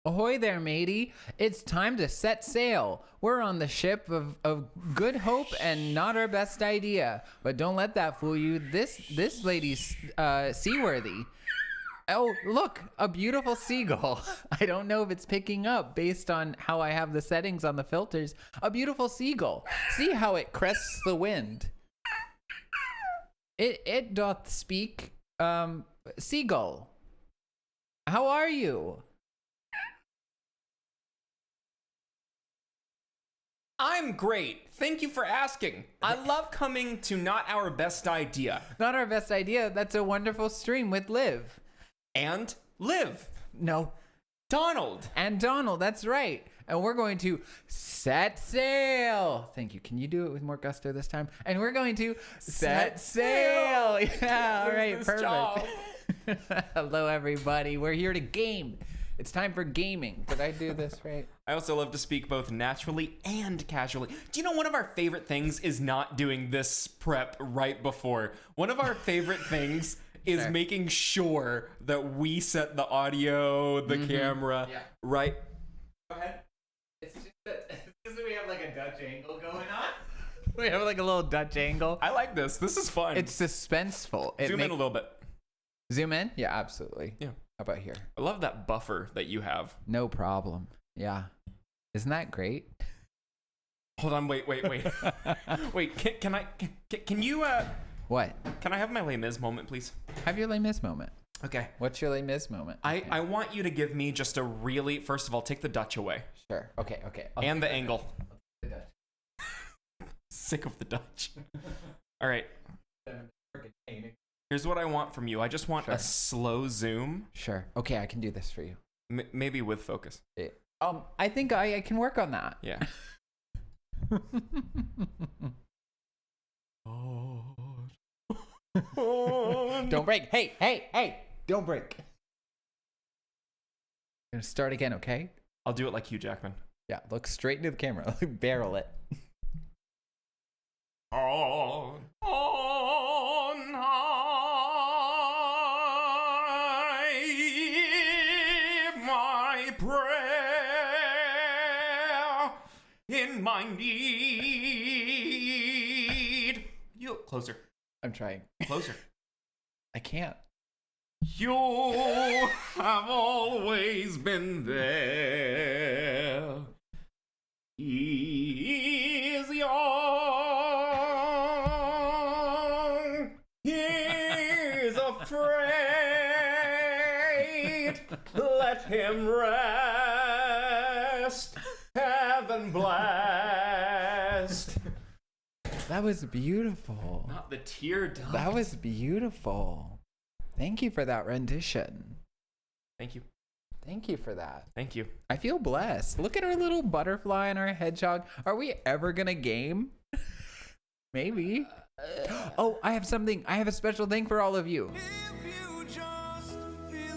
Ahoy there, matey. It's time to set sail. We're on the ship of Good Hope and not our best idea. But don't let that fool you. This lady's seaworthy. Oh, look, a beautiful seagull. I don't know if it's picking up based on how I have the settings on the filters. A beautiful seagull. See how it crests the wind. It doth speak seagull. How are you? I'm great. Thank you for asking. I love coming to Not Our Best Idea. Not our best idea. That's a wonderful stream with Liv. And Liv. No. Donald. And Donald, that's right. And we're going to set sail. Thank you. Can you do it with more gusto this time? And we're going to set sail. Yeah, all right, perfect. Hello, everybody. We're here to game. It's time for gaming. Did I do this right? I also love to speak both naturally and casually. Do you know one of our favorite things is not doing this prep right before? One of our favorite things is making sure that we set the audio, the camera, right. Go ahead. It's just that we have like a Dutch angle going on. We have like a little Dutch angle. I like this. This is fun. It's suspenseful. Zoom in a little bit. Zoom in? Yeah, absolutely. Yeah. How about here? I love that buffer that you have. No problem. Yeah. Isn't that great? Hold on. Wait. Wait. Can you What? Can I have my Les Mis moment, please? Have your Les Mis moment. Okay. What's your Les Mis moment? I want you to give me just a really, first of all, take the Dutch away. Sure. Okay. And the angle. The Dutch. Sick of the Dutch. All right. Here's what I want from you. I just want a slow zoom. Sure. Okay, I can do this for you. Maybe with focus. I think I can work on that. Yeah. Don't break. Hey. Don't break. I'm going to start again, okay? I'll do it like Hugh Jackman. Yeah, look straight into the camera. Barrel it. On high, my prayer in my need. You closer. I'm trying. Closer. I can't. You have always been there. He is young. He is afraid. Let him rest. Heaven blessed. That was beautiful. Not the tear duct. That was beautiful. Thank you for that rendition. Thank you. Thank you for that. Thank you. I feel blessed. Look at our little butterfly and our hedgehog. Are we ever gonna game? Maybe. Oh, I have something. I have a special thing for all of you. If you just believe.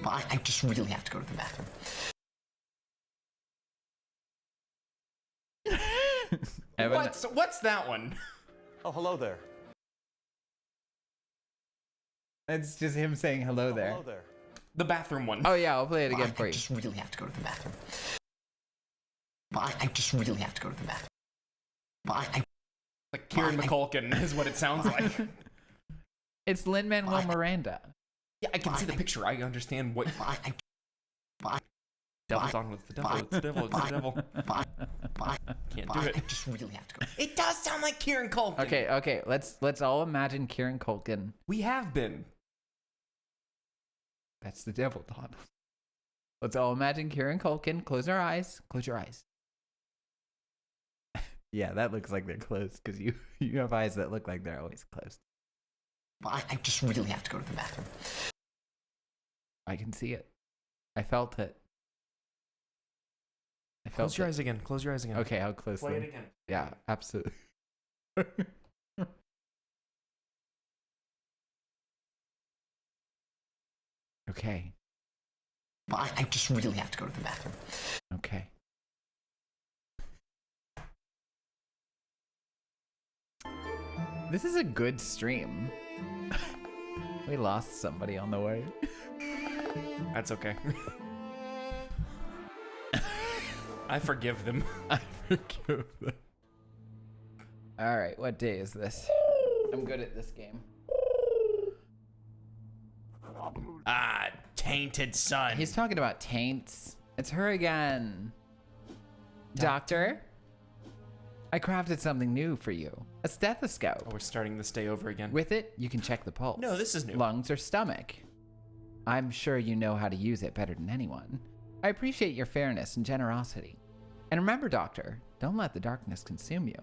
Well, I just really have to go to the bathroom. What's that one? Oh, hello there. It's just him saying hello there. Hello there. The bathroom one. Oh yeah, I'll play it again for I you. just really have to go to the bathroom. Well, I just really have to go to the bathroom. Well, Like Kieran McCulkin is what it sounds like. It's Lin-Manuel Miranda. Yeah, I can see the picture. I understand what. Devil's on with the devil. It's the devil. It's the devil. Can't do it. I just really have to go. It does sound like Kieran Culkin. Okay. Let's all imagine Kieran Culkin. We have been. That's the devil, Donald. Let's all imagine Kieran Culkin. Close our eyes. Close your eyes. Yeah, that looks like they're closed because you have eyes that look like they're always closed. Well, I just really have to go to the bathroom. I can see it. I felt it. Close your eyes again. Close your eyes again. Okay, I'll close Play them. it again. Yeah, absolutely. Okay. Well, I just really have to go to the bathroom. Okay. This is a good stream. We lost somebody on the way. That's okay. I forgive them. I forgive them. All right, what day is this? I'm good at this game. Ah, tainted son. He's talking about taints. It's her again. Doctor, I crafted something new for you. A stethoscope. Oh, we're starting this day over again. With it, you can check the pulse. No, this is new. Lungs or stomach. I'm sure you know how to use it better than anyone. I appreciate your fairness and generosity. And remember, Doctor, don't let the darkness consume you.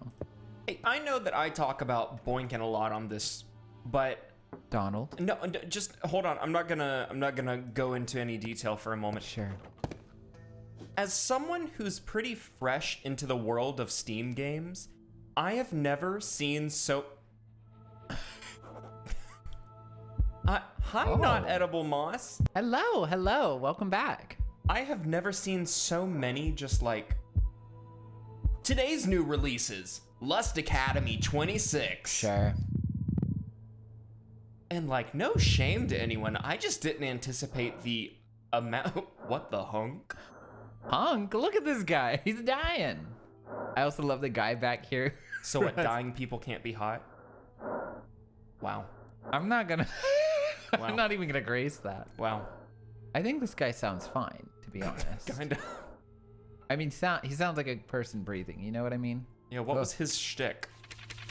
Hey, I know that I talk about boinking a lot on this, but Donald? no, just hold on. I'm not gonna go into any detail for a moment. Sure. As someone who's pretty fresh into the world of Steam games, I have never seen so... Hi, Not Edible Moss. Hello, hello. Welcome back. I have never seen so many just like... Today's new releases. Lust Academy 26. Sure. And like, no shame to anyone. I just didn't anticipate the amount... What the hunk? Hunk, look at this guy. He's dying. I also love the guy back here. So what, dying people can't be hot? Wow. I'm not gonna... Wow. I'm not even gonna grace that. Wow. I think this guy sounds fine, to be honest. Kinda. I mean, he sounds like a person breathing. You know what I mean? Yeah, what was his shtick?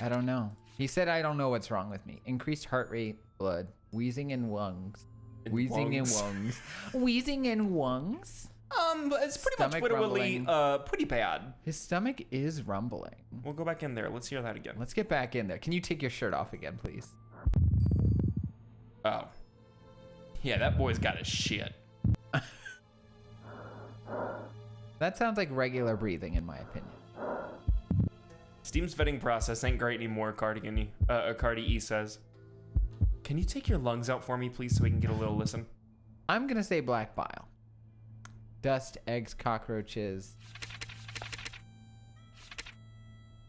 I don't know. He said, I don't know what's wrong with me. Increased heart rate, blood, wheezing in lungs. Wheezing in lungs. Wheezing in lungs? It's pretty much Stomach literally, rumbling. pretty bad. His stomach is rumbling. We'll go back in there. Let's hear that again. Let's get back in there. Can you take your shirt off again, please? Oh. Yeah, that boy's got his shit. That sounds like regular breathing, in my opinion. Steam's vetting process ain't great anymore, Cardi E says. Can you take your lungs out for me, please, so we can get a little listen? I'm gonna say black bile. Dust, eggs, cockroaches.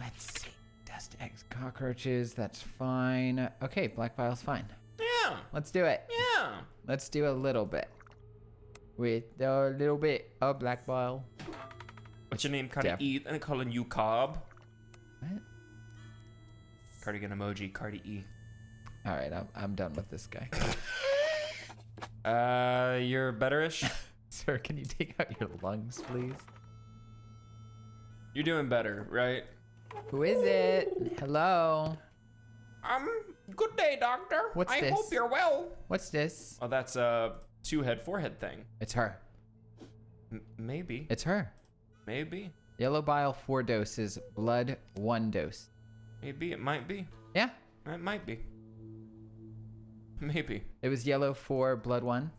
Let's see. Dust, eggs, cockroaches. That's fine. Okay, black bile's fine. Yeah. Let's do it. Yeah. Let's do a little bit. With a little bit of black bile. What's your name, Cardi E? I'm calling you Cobb. What? Cardigan emoji, Cardi E. All right, I'm done with this guy. You're betterish. Sir, can you take out your lungs, please? You're doing better, right? Who is it? Hello. Good day, doctor. What's I this? hope you're well. What's this? Oh, that's a two-head, forehead thing. It's her. Maybe. It's her. Maybe. Yellow bile 4 doses, blood 1 dose. Maybe. It might be. Yeah. It might be. Maybe. It was yellow 4, blood 1.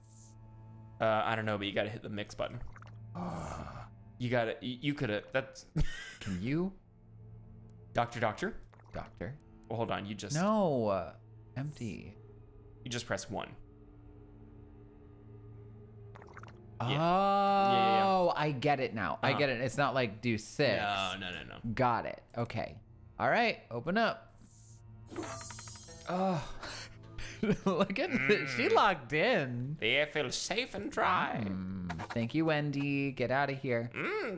I don't know, but you gotta hit the mix button. You gotta. You coulda. That's. Can you? Doctor. Doctor. Well, hold on. You just. No. Empty. You just press 1. Oh, Yeah. I get it now. I get it. It's not like do 6. No. Got it. Okay. All right. Open up. Oh. Look at this. She locked in. The air feels safe and dry. Thank you, Wendy. Get out of here.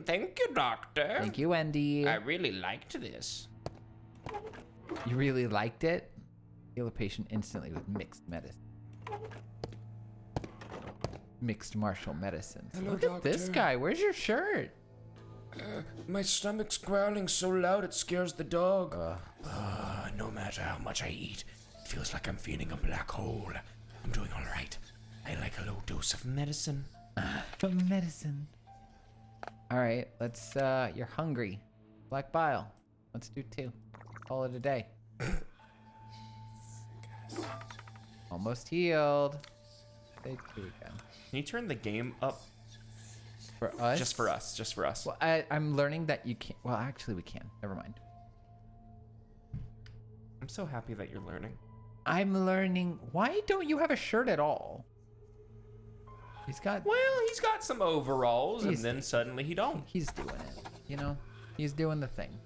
Thank you, doctor. Thank you, Wendy. I really liked this. You really liked it? Heal a patient instantly with mixed medicine. Mixed martial medicines. Hello, Look at this doctor. guy. Where's your shirt? My stomach's growling so loud it scares the dog. Ugh. No matter how much I eat, it feels like I'm feeding a black hole. I'm doing all right. I like a low dose of medicine. Medicine. All right, let's, you're hungry. Black bile. Let's do 2. Call it a day. Almost healed. Say 2 again. Can you turn the game up? For us? Just for us. Well, I'm learning that you can't. Well, actually, we can. Never mind. I'm so happy that you're learning. I'm learning. Why don't you have a shirt at all? He's got. Well, he's got some overalls, and He's- then suddenly he don't. He's doing it. You know, he's doing the thing.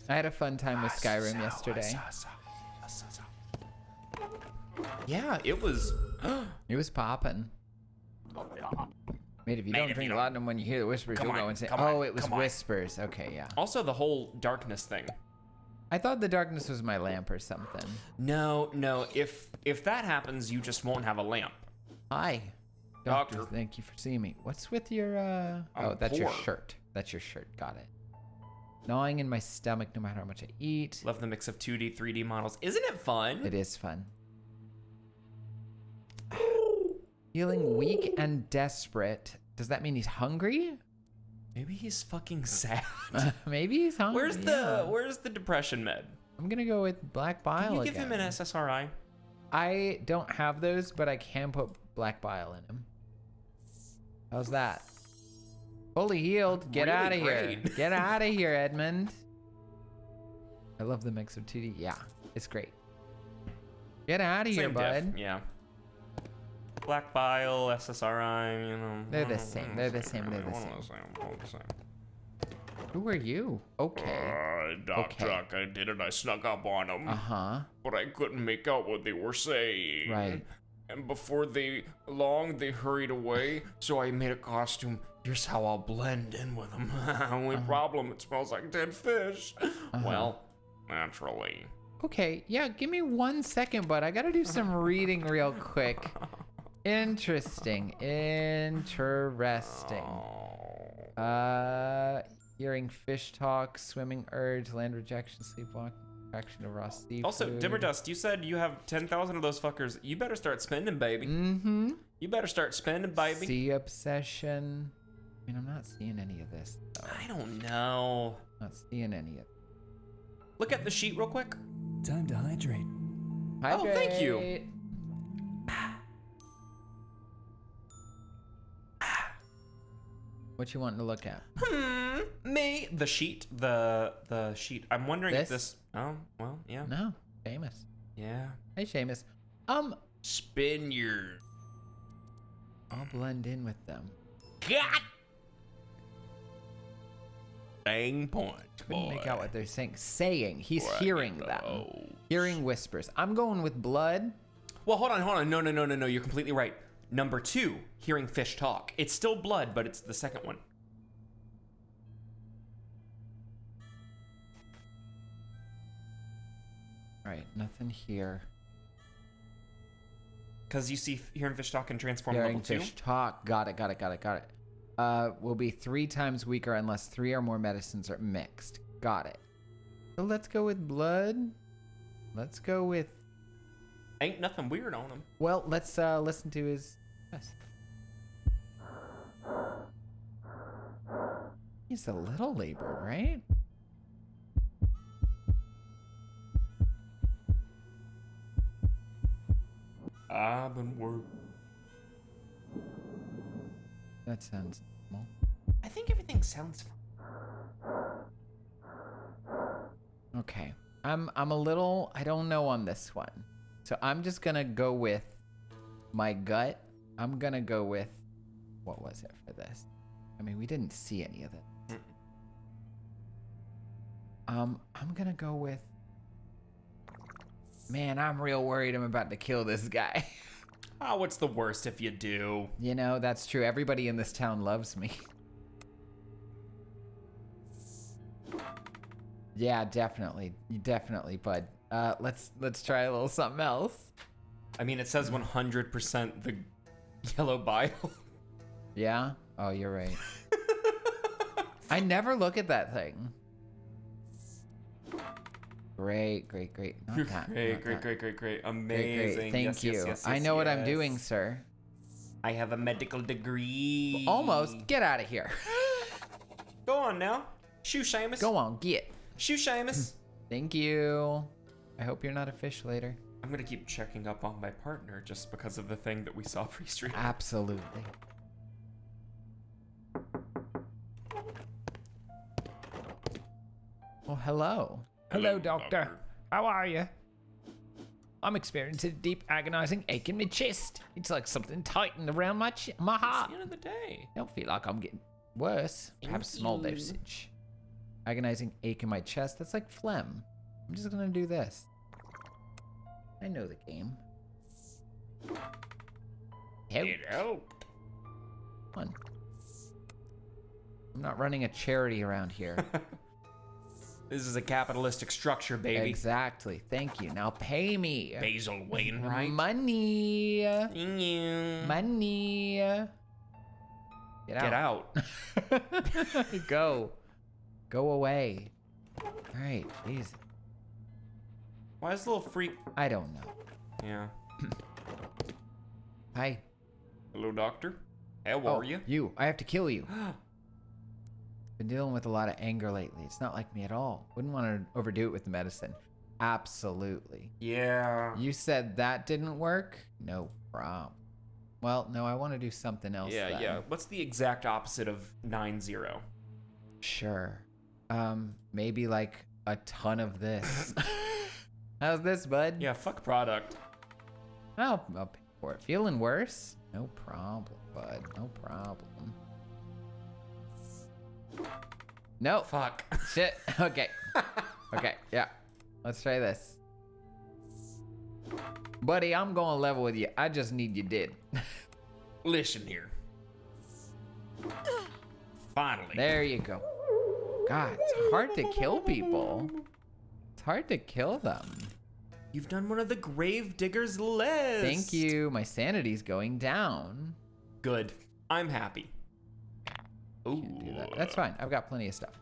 I had a fun time with Skyrim yesterday. Yeah, it was. It was popping. Mate, if you don't drink laudanum when you hear the whispers, you'll go insane. Oh, it was whispers. Okay, yeah. Also, the whole darkness thing. I thought the darkness was my lamp or something. No. If that happens, you just won't have a lamp. Hi. Doctor, thank you for seeing me. What's with your, Oh, that's your shirt. That's your shirt. Got it. Gnawing in my stomach no matter how much I eat. Love the mix of 2D, 3D models. Isn't it fun? It is fun. Feeling weak and desperate. Does that mean he's hungry? Maybe he's fucking sad. Maybe he's hungry. Where's the depression med? I'm gonna go with black bile. Can you give him an SSRI? I don't have those, but I can put black bile in him. How's that? Fully healed. Get Really out of here. great. Get out of here, Edmund. I love the mix of 2D. Yeah, it's great. Get out of here, bud. Yeah. Black bile, SSRI, you know. They're the same. They're the same. They're the same. Who are you? Okay. Doc Chuck, I did it. I snuck up on them. Uh-huh. But I couldn't make out what they were saying. Right. And before they hurried away, so I made a costume. Here's how I'll blend in with them. Only problem, it smells like dead fish. Well, naturally. Okay, yeah, give me 1 second, bud. I gotta do some reading real quick. Interesting. Hearing fish talk, swimming urge, land rejection, sleepwalk, attraction to raw seafood. Also, Dimmer Dust, you said you have 10,000 of those fuckers. You better start spending, baby. Mm-hmm. You better start spending, baby. Sea obsession. I mean, I'm not seeing any of this, though. I don't know. Not seeing any of it. Look at the sheet real quick. Time to hydrate. Oh, thank you. What you wanting to look at? Me. The sheet. The sheet. I'm wondering if this. Oh, well, yeah. No, Seamus. Yeah. Hey, Seamus. Spin your. I'll blend in with them. God. Dang point. Couldn't make out what they're saying. He's hearing them. Hearing whispers. I'm going with blood. Well, hold on. No. You're completely right. Number 2, hearing fish talk. It's still blood, but it's the second one. All right, nothing here. Because you see hearing fish talk and transform Hearing level 2. fish talk. Got it. Will be 3 times weaker unless 3 or more medicines are mixed. Got it. So let's go with blood. Let's go with... Ain't nothing weird on him. Well, let's listen to his... Yes. He's a little labored, right? I've been working. That sounds normal. I think everything sounds fine. Okay. I'm a little... I don't know on this one. So I'm just gonna go with my gut. I'm gonna go with... What was it for this? I mean, we didn't see any of it. I'm gonna go with... Man, I'm real worried I'm about to kill this guy. Oh, what's the worst if you do? You know, that's true. Everybody in this town loves me. Yeah, definitely. Definitely, bud. Let's try a little something else. I mean, it says 100% the yellow bile. Yeah? Oh, you're right. I never look at that thing. Great. Not that, Great. Amazing. Great. Thank you. Yes, I know what I'm doing, sir. I have a medical degree. Almost. Get out of here. Go on now. Shoo, Seamus. Go on, get. Shoo, Seamus. Thank you. I hope you're not a fish later. I'm gonna keep checking up on my partner just because of the thing that we saw pre-stream. Absolutely. Oh, hello. Hello, Doctor. How are you? I'm experiencing a deep, agonizing ache in my chest. It's like something tightened around my It's heart. the end of the day. Don't feel like I'm getting worse. Perhaps small dosage. Agonizing ache in my chest. That's like phlegm. I'm just gonna do this. I know the game. Help. Help. Come on. I'm not running a charity around here. This is a capitalistic structure, baby. Exactly. Thank you. Now pay me. Basil Wainwright. Money. Get Money. Get out. Go. Go away. All right. Jeez. Why is the little freak? I don't know. Yeah. Hi. Hello, doctor. How Oh, are you? you. I have to kill you. Been dealing with a lot of anger lately. It's not like me at all. Wouldn't want to overdo it with the medicine. Absolutely. Yeah. You said that didn't work? No problem. Well, no, I want to do something else Yeah, then. yeah. What's the exact opposite of 9-0? Sure. Maybe like a ton of this. How's this, bud? Yeah, fuck product. Oh, I'll pay for it. Feeling worse? No problem, bud. No problem. No. Fuck. Shit. Okay. Okay. Yeah. Let's try this. Buddy, I'm going level with you. I just need you dead. Listen here. Finally. There you go. God, it's hard to kill people. It's hard to kill them. You've done one of the grave diggers list. Thank you. My sanity's going down. Good. I'm happy. Ooh. Do that. That's fine. I've got plenty of stuff.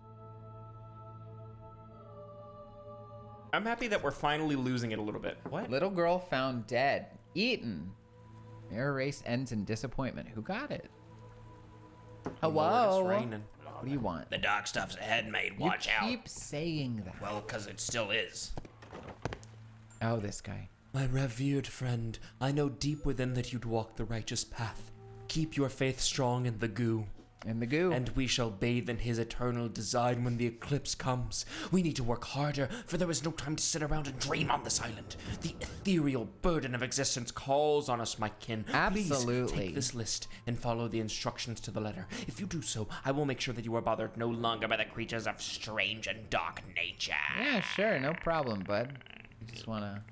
I'm happy that we're finally losing it a little bit. What? Little girl found dead. Eaten. Mirror race ends in disappointment. Who got it? Hello? Lord, it's raining. What do you want? The dark stuff's ahead, mate. Watch you out. keep saying that. Well, 'cause it still is. Oh, this guy. My revered friend, I know deep within that you'd walk the righteous path. Keep your faith strong in the goo. In the goo. And we shall bathe in his eternal design when the eclipse comes. We need to work harder, for there is no time to sit around and dream on this island. The ethereal burden of existence calls on us, my kin. Absolutely. Please take this list and follow the instructions to the letter. If you do so, I will make sure that you are bothered no longer by the creatures of strange and dark nature. Yeah, sure. No problem, bud. I just wanna...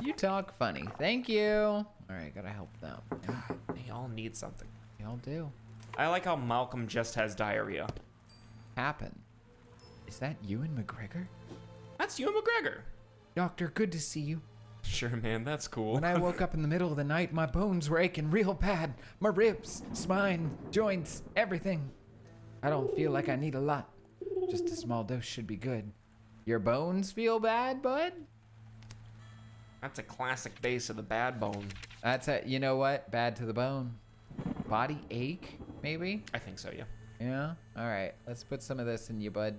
You talk funny. Thank you. All right, gotta help them. Yeah, They all need something. they all do. I like how Malcolm just has diarrhea. Happen. Is that Ewan McGregor? That's Ewan McGregor. Doctor, good to see you. Sure, man, that's cool. When I woke up in the middle of the night, my bones were aching real bad. My ribs, spine, joints, everything. I don't feel like I need a lot. Just a small dose should be good. Your bones feel bad, bud? That's a classic base of the bad bone. That's a, you know what? Bad to the bone. Body ache, maybe? I think so, yeah. Yeah? All right, let's put some of this in you, bud.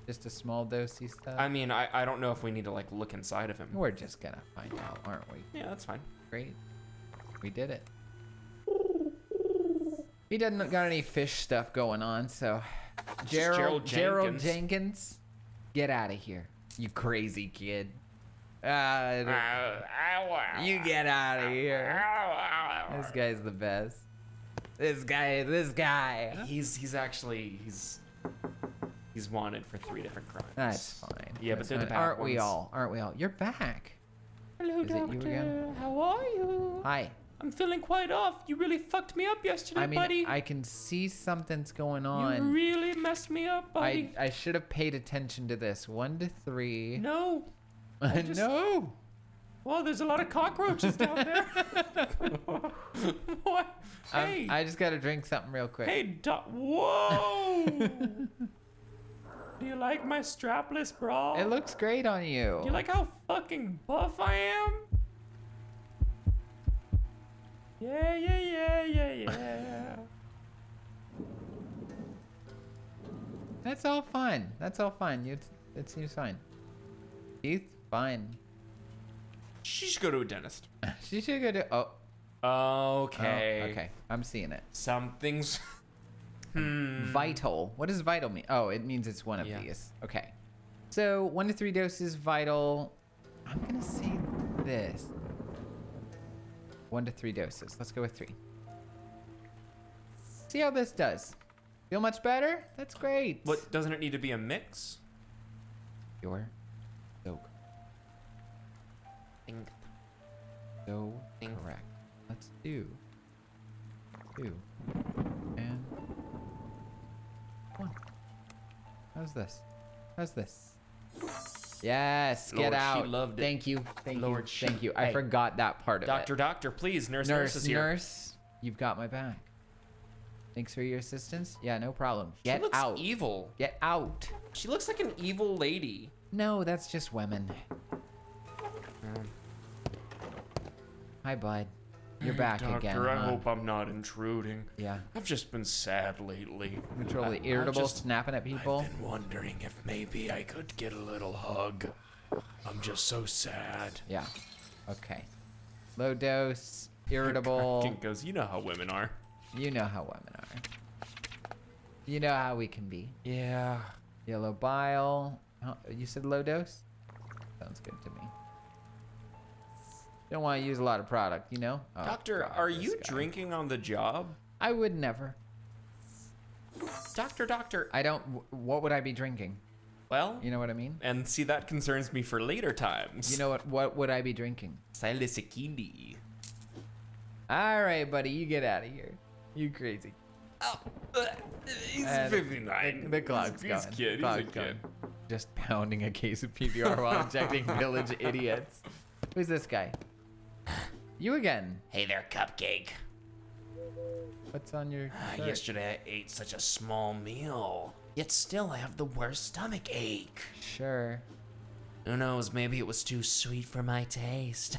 Just a small dosey stuff. I mean, I don't know if we need to, like, look inside of him. We're just gonna find out, aren't we? Yeah, that's fine. Great. We did it. He doesn't got any fish stuff going on, so Gerald Gerald Jenkins. Jenkins, get out of here, you crazy kid. You get out of here. This guy's the best. This guy. He's actually he's wanted for 3 different crimes. That's fine. Yeah, but That's they're the fine. bad Aren't we ones. all? Aren't we all? You're back. Hello, Is it you again? How are you? Hi. I'm feeling quite off. You really fucked me up yesterday, I mean, buddy. I can see something's going You on. really messed me up, buddy. I should have paid attention to this. 1 to 3. No. I just- No. Well, there's a lot of cockroaches down there. What? Hey. I just gotta drink something real quick. Hey, whoa! Do you like my strapless bra? It looks great on you. You like how fucking buff I am? Yeah. That's all fine. That's all fine. It seems fine. Teeth, fine. She should go to a dentist. She should go to. Oh. Okay. Okay. I'm seeing it. Something's. Vital. What does vital mean? Oh, it means it's one of Yeah. these. Okay. So 1 to 3 doses vital. I'm gonna say this. 1 to 3 doses. Let's go with 3. See how this does. Feel much better? That's great. What, doesn't it need to be a mix? You're so correct. Let's do 2 and 1. How's this? How's this? Yes, get Lord, she out. loved it. Thank you. Thank Lord, you. Thank you. I hey. forgot that part of Doctor, it. doctor, please. Nurse is here. Nurse, you've got my back. Thanks for your assistance. Yeah, no problem. She Get looks out. evil. Get out. She looks like an evil lady. No, that's just women. Hi, bud. You're back Doctor, again. I huh? hope I'm not intruding. Yeah. I've just been sad lately. Control I irritable, just- snapping at people. I've been wondering if maybe I could get a little hug. I'm just so sad. Yeah. Okay. Low dose, irritable. Kink goes, you know how women are. You know how women are. You know how we can be. Yeah. Yellow bile. Oh, you said low dose? Sounds good to me. Don't want to use a lot of product, you know? Oh, Doctor, God, are this you guy. drinking on the job? I would never. Doctor. I don't. What would I be drinking? Well, You know what I mean? and see, that concerns me for later times. You know what? What would I be drinking? Salicylic. All right, buddy, you get out of here. You crazy. Oh, he's And 59. The clock's he's going. a kid. He's a Clock's kid. going. Just pounding a case of PBR while injecting village idiots. Who's this guy? You again. Hey there, Cupcake. What's on your shirt? Yesterday I ate such a small meal, yet still I have the worst stomach ache. Sure. Who knows, maybe it was too sweet for my taste.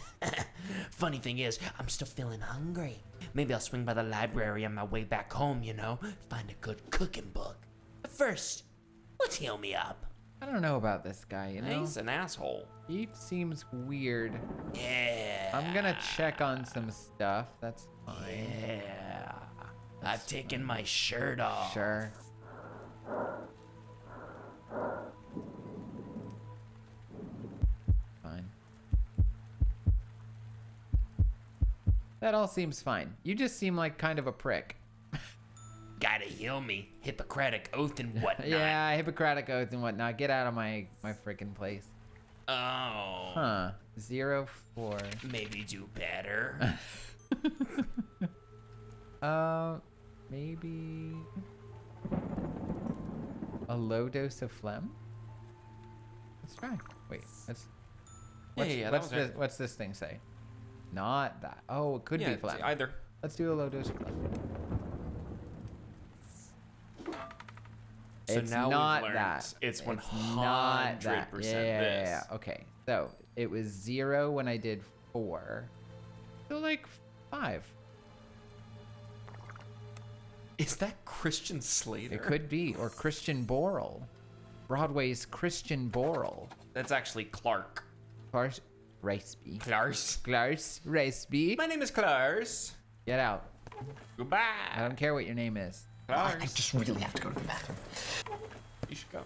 Funny thing is, I'm still feeling hungry. Maybe I'll swing by the library on my way back home, you know, find a good cooking book. But first, let's heal me up. I don't know about this guy, you know? He's an asshole. He seems weird. Yeah. I'm gonna check on some stuff. That's fine. Yeah. I've taken my shirt off. Sure. Fine. That all seems fine. You just seem like kind of a prick. Gotta heal me. Hippocratic oath and whatnot. Yeah, Hippocratic oath and whatnot. Get out of my freaking place. Oh. Huh. 04. Maybe do better. Maybe a low dose of phlegm. Let's try. Wait, what's this thing say? Not that. Oh, it could be Yeah, phlegm. either. Let's do a low dose of phlegm. So It's now not we've learned that. it's 100% not that. this. Yeah. Okay. So it was 0 when I did 4. So like 5. Is that Christian Slater? It could be, or Christian Borle. Broadway's Christian Borle. That's actually Clark. Clark Raceby. Clarks. Clark Raceby. My name is Clarks. Get out. I Goodbye. don't care what your name is. I Clarks. just really have to go to the bathroom. You should go.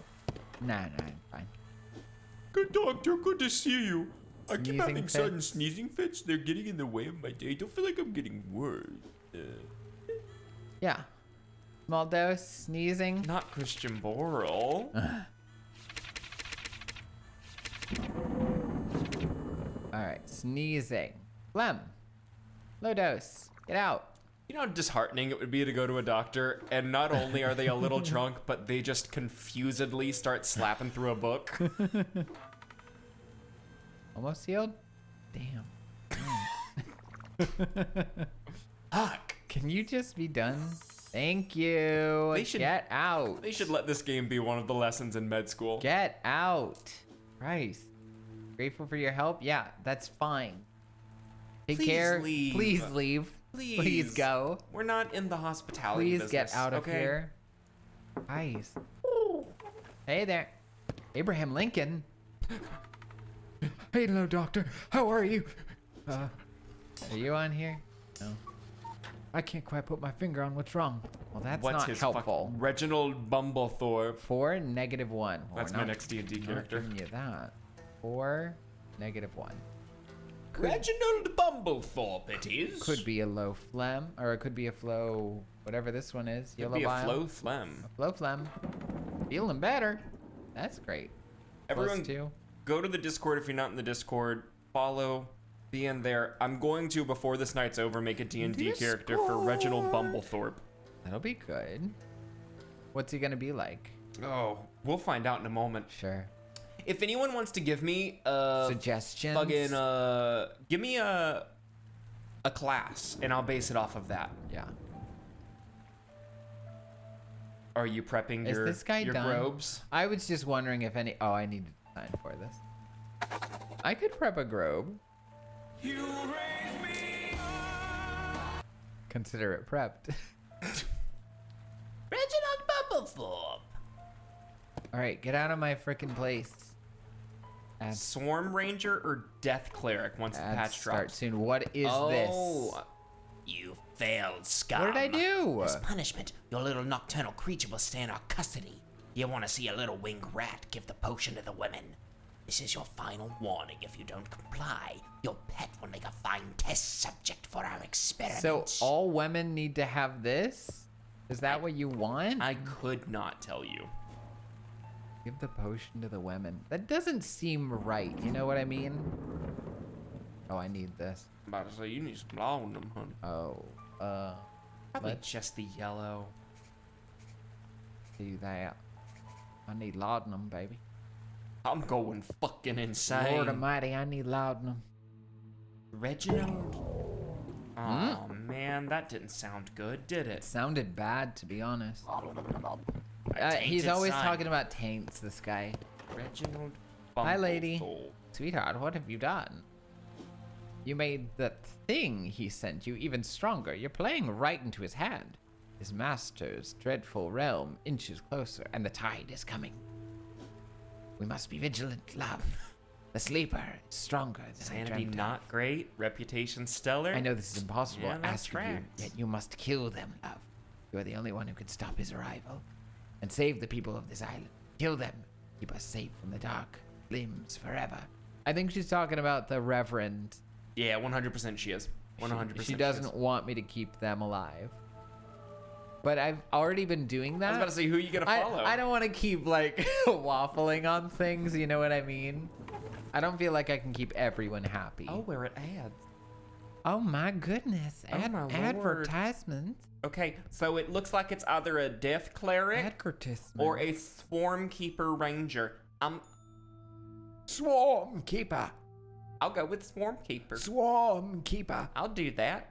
Nah, I'm fine. Good doctor, good to see you. I keep Sneezing having sudden fits? sneezing fits. They're getting in the way of my day. I don't feel like I'm getting worse. Yeah. Small dose, sneezing. Not Christian Borle. Alright, sneezing. Phlegm. Low dose. Get out. You know how disheartening it would be to go to a doctor and not only are they a little drunk, but they just confusedly start slapping through a book? Almost healed? Damn. Fuck. Can you just be done? Thank you. They should- Get out. They should let this game be one of the lessons in med school. Get out. Christ. Grateful for your help? Yeah, that's fine. Take Please care. leave. Please leave. Please. Please go. We're not in the hospitality Please business. get out of okay? here. Guys. Hey there. Abraham Lincoln. Hey, hello, doctor. How are you? Are you on here? No. I can't quite put my finger on what's wrong. Well, that's What's not his helpful. Reginald Bumblethorpe. 4, -1. Well, That's we're my not- next D&D not character. giving you that. 4, -1. Reginald Bumblethorpe it is. Could be a low phlegm, or it could be a flow, whatever this one is. Could Yellow be a bile. flow phlegm. Flow phlegm. Feeling better. That's great. Everyone +2. go to the Discord if you're not in the Discord. Follow. be in there. I'm going to, before this night's over, make a D&D character for Reginald Bumblethorpe. That'll be good. What's he gonna be like? Oh, we'll find out in a moment. Sure. If anyone wants to give me Suggestions? fucking give me a class and I'll base it off of that. Yeah. Are you prepping Is your this guy your done? grobes? I was just wondering if any. Oh, I need to sign for this. I could prep a grobe. Consider it prepped. Reginald Bumblethorpe. All right, get out of my frickin' place. Add, Swarm Ranger or Death Cleric once the add patch start drops. soon. What is this? You failed, scum. What did I do? As punishment, your little nocturnal creature will stay in our custody. You want to see a little winged rat give the potion to the women? This is your final warning. If you don't comply, your pet will make a fine test subject for our experiment. So all women need to have this? Is that what you want? I could not tell you. Give the potion to the women. That doesn't seem right. You know what I mean? Oh, I need this. I'm about to say you need some laudanum, honey. Oh, Probably let's just the yellow. do that. I need laudanum, baby. I'm going fucking insane. Lord Almighty, I need laudanum. Reginald? Oh man, that didn't sound good, did it? Sounded bad, to be honest. A He's tainted always son. talking about taints, this guy. Reginald. Hi, lady. Bumblethorpe. Sweetheart, what have you done? You made that thing he sent you even stronger. You're playing right into his hand. His master's dreadful realm inches closer, and the tide is coming. We must be vigilant, love. The sleeper is stronger than I Sanity dreamt of. not great, reputation stellar. I know this is impossible Yeah, that asking you, tracks. yet you must kill them, love. You are the only one who can stop his arrival and save the people of this island. Kill them. Keep us safe from the dark limbs forever. I think she's talking about the Reverend. Yeah, 100% she is. 100%. She doesn't want me to keep them alive. But I've already been doing that. I was about to say, who you gonna follow? I don't want to keep like waffling on things. You know what I mean? I don't feel like I can keep everyone happy. Oh, where it adds. Oh my goodness! Oh my lord. Advertisements. Okay, so it looks like it's either a Death Cleric Advertisements. or a Swarm Keeper Ranger. Swarm Keeper. I'll go with Swarm Keeper. Swarm Keeper. I'll do that.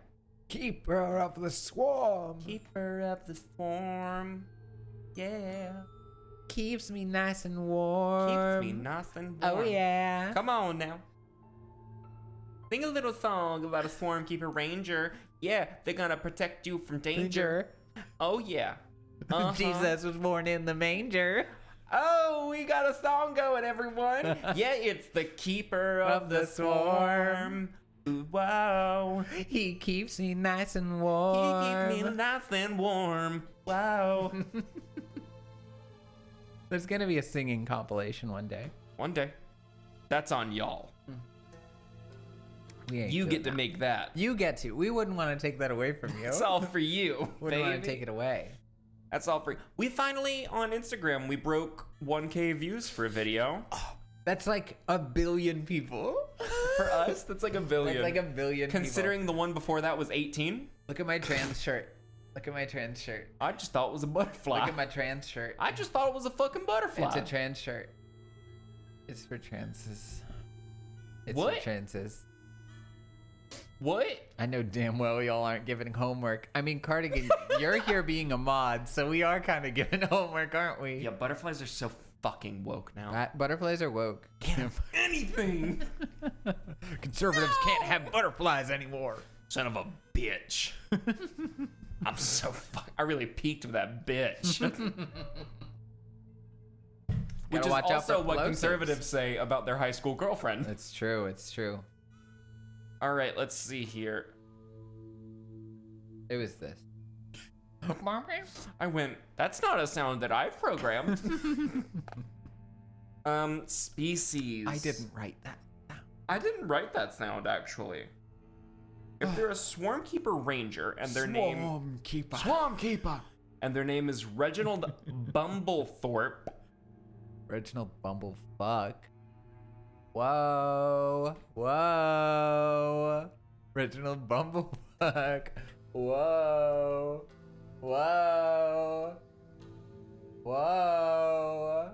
Keeper of the Swarm. Keeper of the Swarm. Yeah. Keeps me nice and warm. Keeps me nice and Oh warm. yeah. Come on now. Sing a little song about a Swarm Keeper Ranger. Yeah, they're gonna protect you from danger. Oh yeah. Uh-huh. Jesus was born in the manger. Oh, we got a song going, everyone. Yeah, it's the Keeper of the Swarm. Ooh, wow. He keeps me nice and He warm. keeps me nice and warm. Wow. There's gonna be a singing compilation one day. One day. That's on y'all. We ain't You doing get to that. make that. You get to. We wouldn't want to take that away from you. It's all for you, Wouldn't want baby. to take it away. That's all free. We finally, on Instagram, we broke 1K views for a video. That's like a billion people. For us, that's like a billion. That's like a billion Considering the one before that was 18, Look at my trans shirt. Look at my trans shirt. I just thought it was a butterfly. Look at my trans shirt. I just thought it was a fucking butterfly. It's a trans shirt. It's for transes. It's What? for transes. What? I know damn well y'all aren't giving homework. I mean, Cardigan, you're here being a mod, so we are kind of giving homework, aren't we? Yeah, butterflies are so fucking woke now. Butterflies are woke. Anything. Conservatives can't have butterflies anymore. Son of a bitch. I'm so I really peaked with that bitch. Which is watch out also for what explosives. conservatives say about their high school girlfriend. It's true. It's true. All right, let's see here. It was this. I went, that's not a sound that I've programmed. Species. I didn't write that. I didn't write that sound, actually. If they're a Swarm Keeper Ranger and their name... Keeper. Swarm Keeper! And their name is Reginald Bumblethorpe. Reginald Bumblefuck. Whoa. Whoa. Reginald Bumblefuck. Whoa. Whoa. Whoa.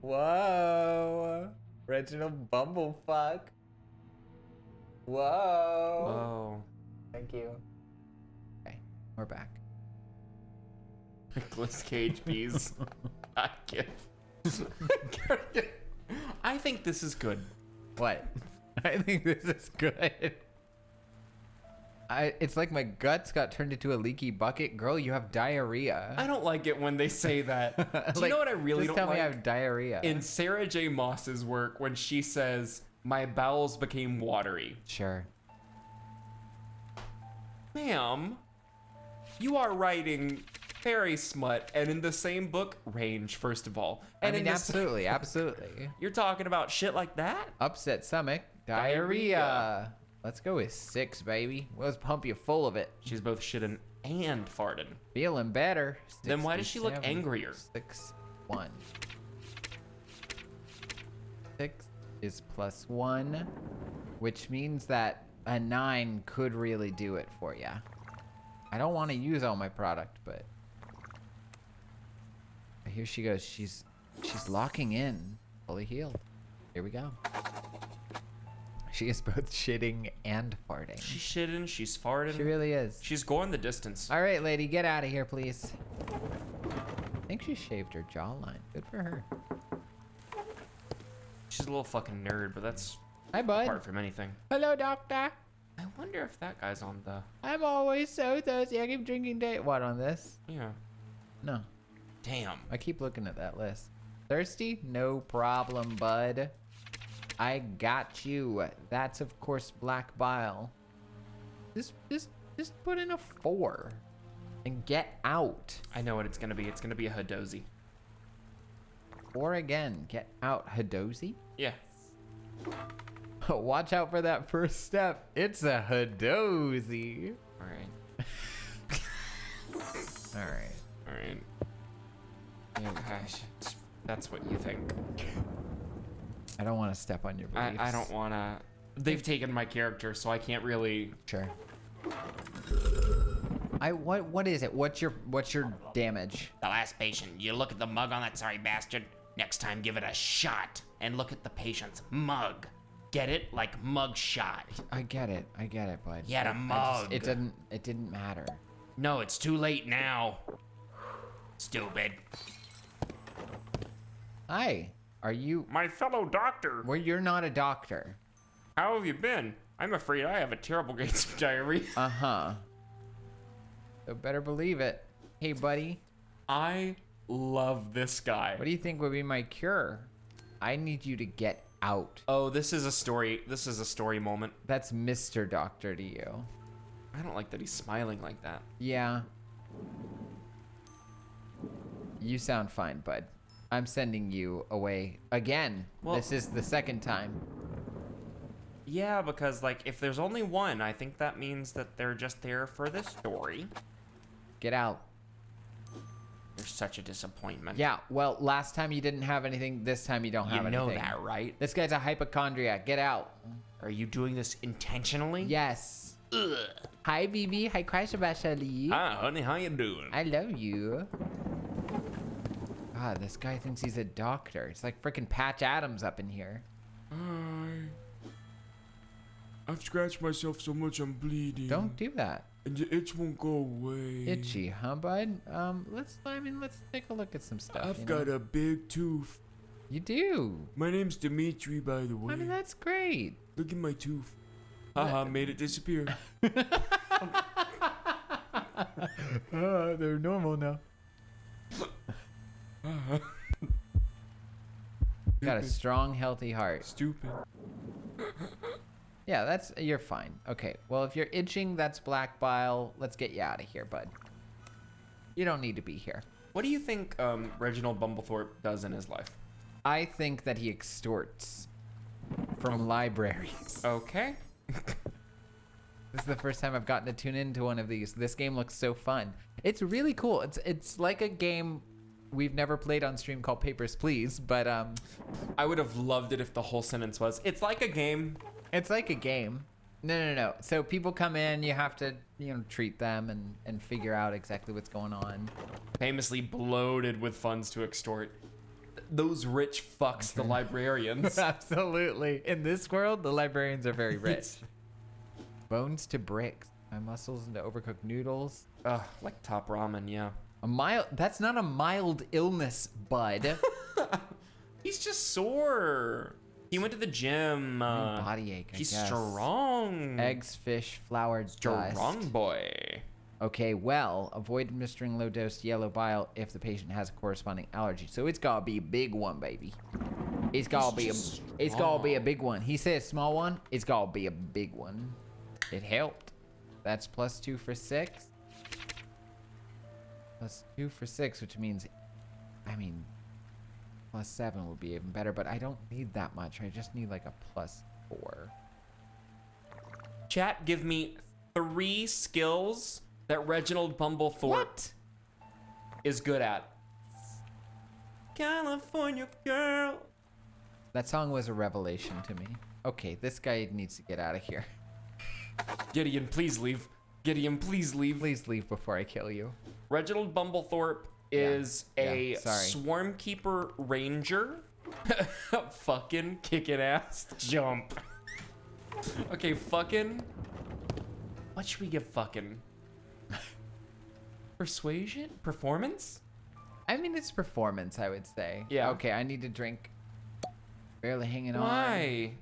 Whoa. Reginald Bumblefuck. Whoa. Whoa. Thank you. Okay, we're back. Nicolas Cage bees. I think this is good. What? I think this is good. It's like my guts got turned into a leaky bucket. Girl, you have diarrhea. I don't like it when they say that. Do you know what I really just don't tell me I like? have diarrhea. In Sarah J. Maas's work, when she says, "My bowels became watery." Sure. Ma'am, you are writing fairy smut, and in the same book range, first of all. And I mean, in this, absolutely. you're talking about shit like that? Upset stomach, diarrhea. Let's go with 6, baby. Let's pump you full of it. She's both shitting and farting. Feeling better. Then why does she look 67, angrier? 6, 1. 6 is +1, which means that a 9 could really do it for you. I don't want to use all my product, but here she goes. She's locking in, fully healed. Here we go. She is both shitting and farting. She's shitting, she's farting. She really is. She's going the distance. All right, lady, get out of here, please. I think she shaved her jawline. Good for her. She's a little fucking nerd, but that's Hi, bud. apart from anything. Hello, doctor. I wonder if that guy's on the... I'm always so thirsty. I keep drinking day. What, on this? Yeah. No. Damn. I keep looking at that list. Thirsty? No problem, bud. I got you. That's, of course, black bile. Just put in a 4 and get out. I know what it's gonna be. It's gonna be a Hadozi. Or again, get out. Hadozi? Yeah. Watch out for that first step. It's a Hadozi. Alright. Alright. Alright. Yeah, gosh. That's what you think. I don't want to step on your beliefs. I don't wanna... They've taken my character, so I can't really... Sure. What is it? What's your damage? The last patient. You look at the mug on that sorry bastard. Next time, give it a shot. And look at the patient's mug. Get it? Like mug shot. I get it, bud. He had a mug. It didn't matter. No, it's too late now. Stupid. Hi. Are you? My fellow doctor! Well, you're not a doctor. How have you been? I'm afraid I have a terrible case of diarrhea. Uh-huh. So better believe it. Hey, buddy. I love this guy. What do you think would be my cure? I need you to get out. Oh, this is a story. This is a story moment. That's Mr. Doctor to you. I don't like that he's smiling like that. Yeah. You sound fine, bud. I'm sending you away again. Well- This is the second time. Yeah, because, like, if there's only one, I think that means that they're just there for this story. Get out. You're such a disappointment. Yeah, well, last time you didn't have anything. This time you don't You have know anything. that, right? This guy's a hypochondriac. Get out. Are you doing this intentionally? Yes. Ugh. Hi, Bibi. Hi, Crashbashali. Hi, honey, how you doing? I love you. God, this guy thinks he's a doctor. It's like freaking Patch Adams up in here. I've scratched myself so much I'm bleeding. Don't do that. And the itch won't go away. Itchy, huh, bud? Let's take a look at some stuff. I've you got know? a big tooth. You do. My name's Dimitri, by the way. I mean, that's great. Look at my tooth. Haha, made it disappear. They're normal now. Got a strong, healthy heart. Stupid. Yeah, you're fine. Okay, well, if you're itching, that's black bile. Let's get you out of here, bud. You don't need to be here. What do you think Reginald Bumblethorpe does in his life? I think that he extorts from libraries. Okay. This is the first time I've gotten to tune into one of these. This game looks so fun. It's really cool. It's like a game we've never played on stream called Papers, Please, but I would have loved it if the whole sentence was, it's like a game. it's like a game. No. So people come in, you have to, treat them and figure out exactly what's going on. Famously bloated with funds to extort. Those rich fucks, the librarians. Absolutely. In this world, the librarians are very rich. Bones to bricks. My muscles into overcooked noodles. Ugh, like top ramen, yeah. That's not a mild illness, bud. He's just sore. He went to the gym. Body ache, I He's guess. strong. Eggs, fish, flour, dust. Strong boy. Okay, well, avoid administering low-dose yellow bile if the patient has a corresponding allergy. So it's gotta be a big one, baby. It's gotta be a big one. He said a small one. It's gotta be a big one. It helped. That's +2 for 6. +2 for 6, which means, +7 would be even better. But I don't need that much. I just need like a +4. Chat, give me 3 skills that Reginald Bumblethorpe is good at. California girl. That song was a revelation to me. Okay, this guy needs to get out of here. Gideon, please leave. Gideon, please leave. Please leave before I kill you. Reginald Bumblethorpe is a sorry. Swarmkeeper Ranger. Fucking kicking ass. Jump. Okay, fucking. What should we give fucking? Persuasion? Performance? It's performance, I would say. Yeah. Okay, I need to drink. Barely hanging on. Why?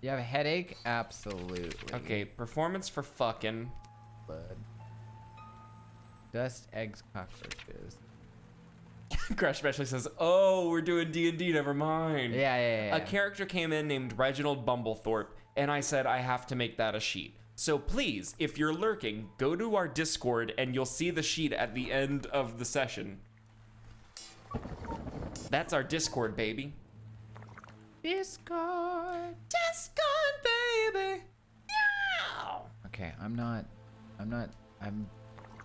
You have a headache? Absolutely. Okay, performance for fucking. Blood. Dust, eggs, cockroaches. Crash Specially says, oh, we're doing D&D, never mind. Yeah. A character came in named Reginald Bumblethorpe, and I said I have to make that a sheet. So please, if you're lurking, go to our Discord and you'll see the sheet at the end of the session. That's our Discord, baby. Discord, baby. Yeah. Okay, I'm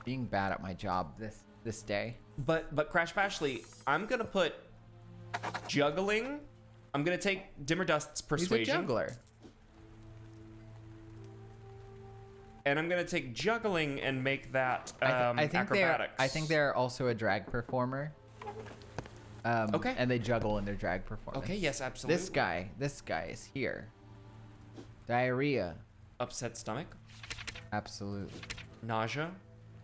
being bad at my job this day. But Crash Bashley, I'm gonna put juggling. I'm gonna take Dimmer Dust's persuasion. He's a juggler. And I'm gonna take juggling and make that acrobatics. I think they're also a drag performer. Okay. And they juggle in their drag performance. Okay, yes, absolutely. This guy is here. Diarrhea. Upset stomach, Absolutely. nausea,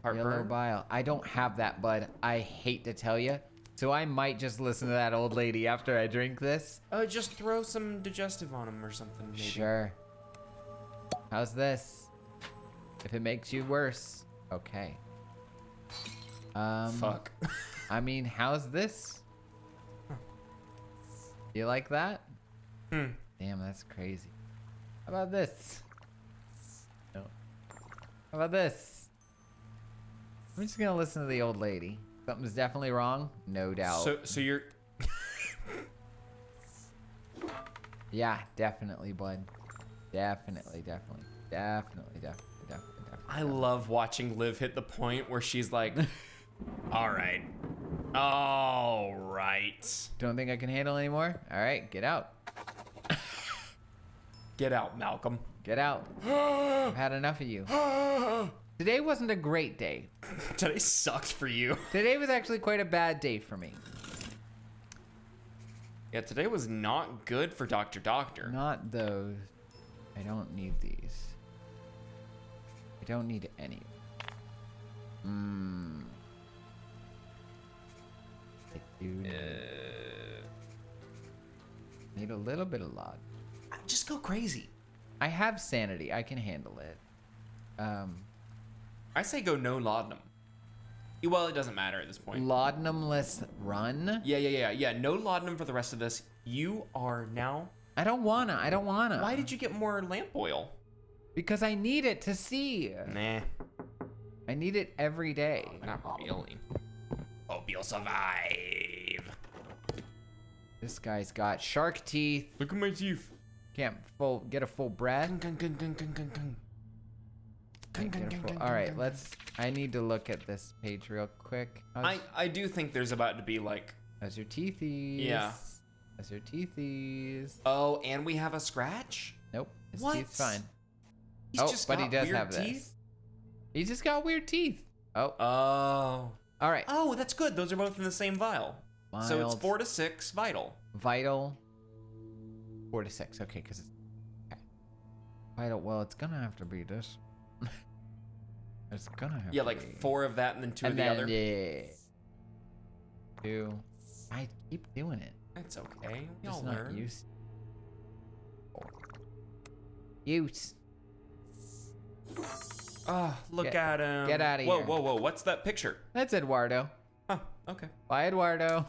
Yellow heartburn. bile. I don't have that, bud. I hate to tell you. So I might just listen to that old lady after I drink this. Just throw some digestive on him or something, maybe. Sure. How's this? If it makes you worse. Okay. Fuck. How's this? You like that? Damn, that's crazy. How about this? No. How about this? I'm just gonna listen to the old lady. Something's definitely wrong, no doubt. So you're. Yeah, definitely, bud. Definitely. I love watching Liv hit the point where she's like, all right. Don't think I can handle anymore? All right, get out. Get out, Malcolm. Get out. I've had enough of you. Today wasn't a great day. Today sucked for you. Today was actually quite a bad day for me. Yeah, today was not good for Dr. Doctor. Not those. I don't need these. I don't need any. I do need a little bit of log. Just go crazy. I have sanity. I can handle it. I say go no laudanum. Well, it doesn't matter at this point. Laudanumless run? Yeah. No laudanum for the rest of this. You are now. I don't wanna. Why did you get more lamp oil? Because I need it to see. Nah, I need it every day. not really. Hope you'll survive. This guy's got shark teeth. Look at my teeth. Can't get a full breath. Okay. All right, I need to look at this page real quick. I do think there's about to be like. How's your teethies? Yeah. How's your teethies? Oh, and we have a scratch. Nope. His What? teeth's fine. He's just but he got does weird have teeth. this. He just got weird teeth. Oh. Oh. All right. Oh, that's good. Those are both in the same vial. So it's Mild. 4 to 6 vital. Vital. 4 to 6. Okay, because it's okay. Vital. Well, it's gonna have to be this. It's gonna have. Yeah, to like be. 4 of that and then 2 And of the then other. yeah. 2. I keep doing it. It's okay. We all Just not learn. used. Use. Oh, look Get- at him. get outta Whoa, here. whoa, whoa. What's that picture? That's Eduardo. Huh, okay. Bye, Eduardo.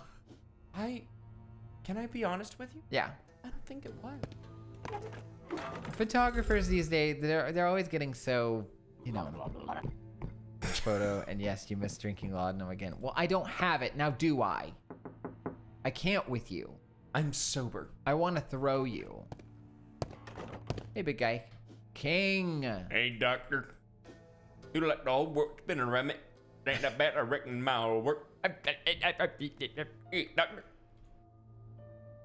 Can I be honest with you? Yeah. I don't think it was. Photographers these days, they're always getting so, photo. And yes, you missed drinking laudanum again. Well, I don't have it now, do I? I can't with you. I'm sober. I want to throw you. Hey, big guy. King. Hey, doctor. You let the whole work spin around me. Ain't that bad? I reckon my old work. Hey, doctor.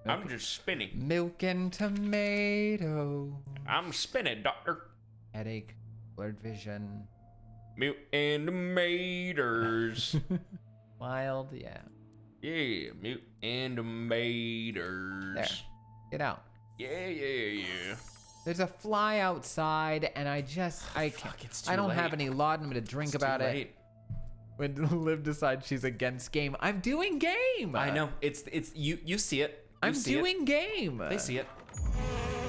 I'm just spinning. Milk and tomato. I'm spinning, doctor. Headache. Blurred vision. Milk and tomatoes. Mild. Yeah. Yeah, milk and tomatoes. There. Get out. Yeah. There's a fly outside, and I can't. it's too I don't late. have any laudanum to drink about it. When Liv decides she's against game, I'm doing game. I know. It's you see it. You I'm see it. doing game. They see it.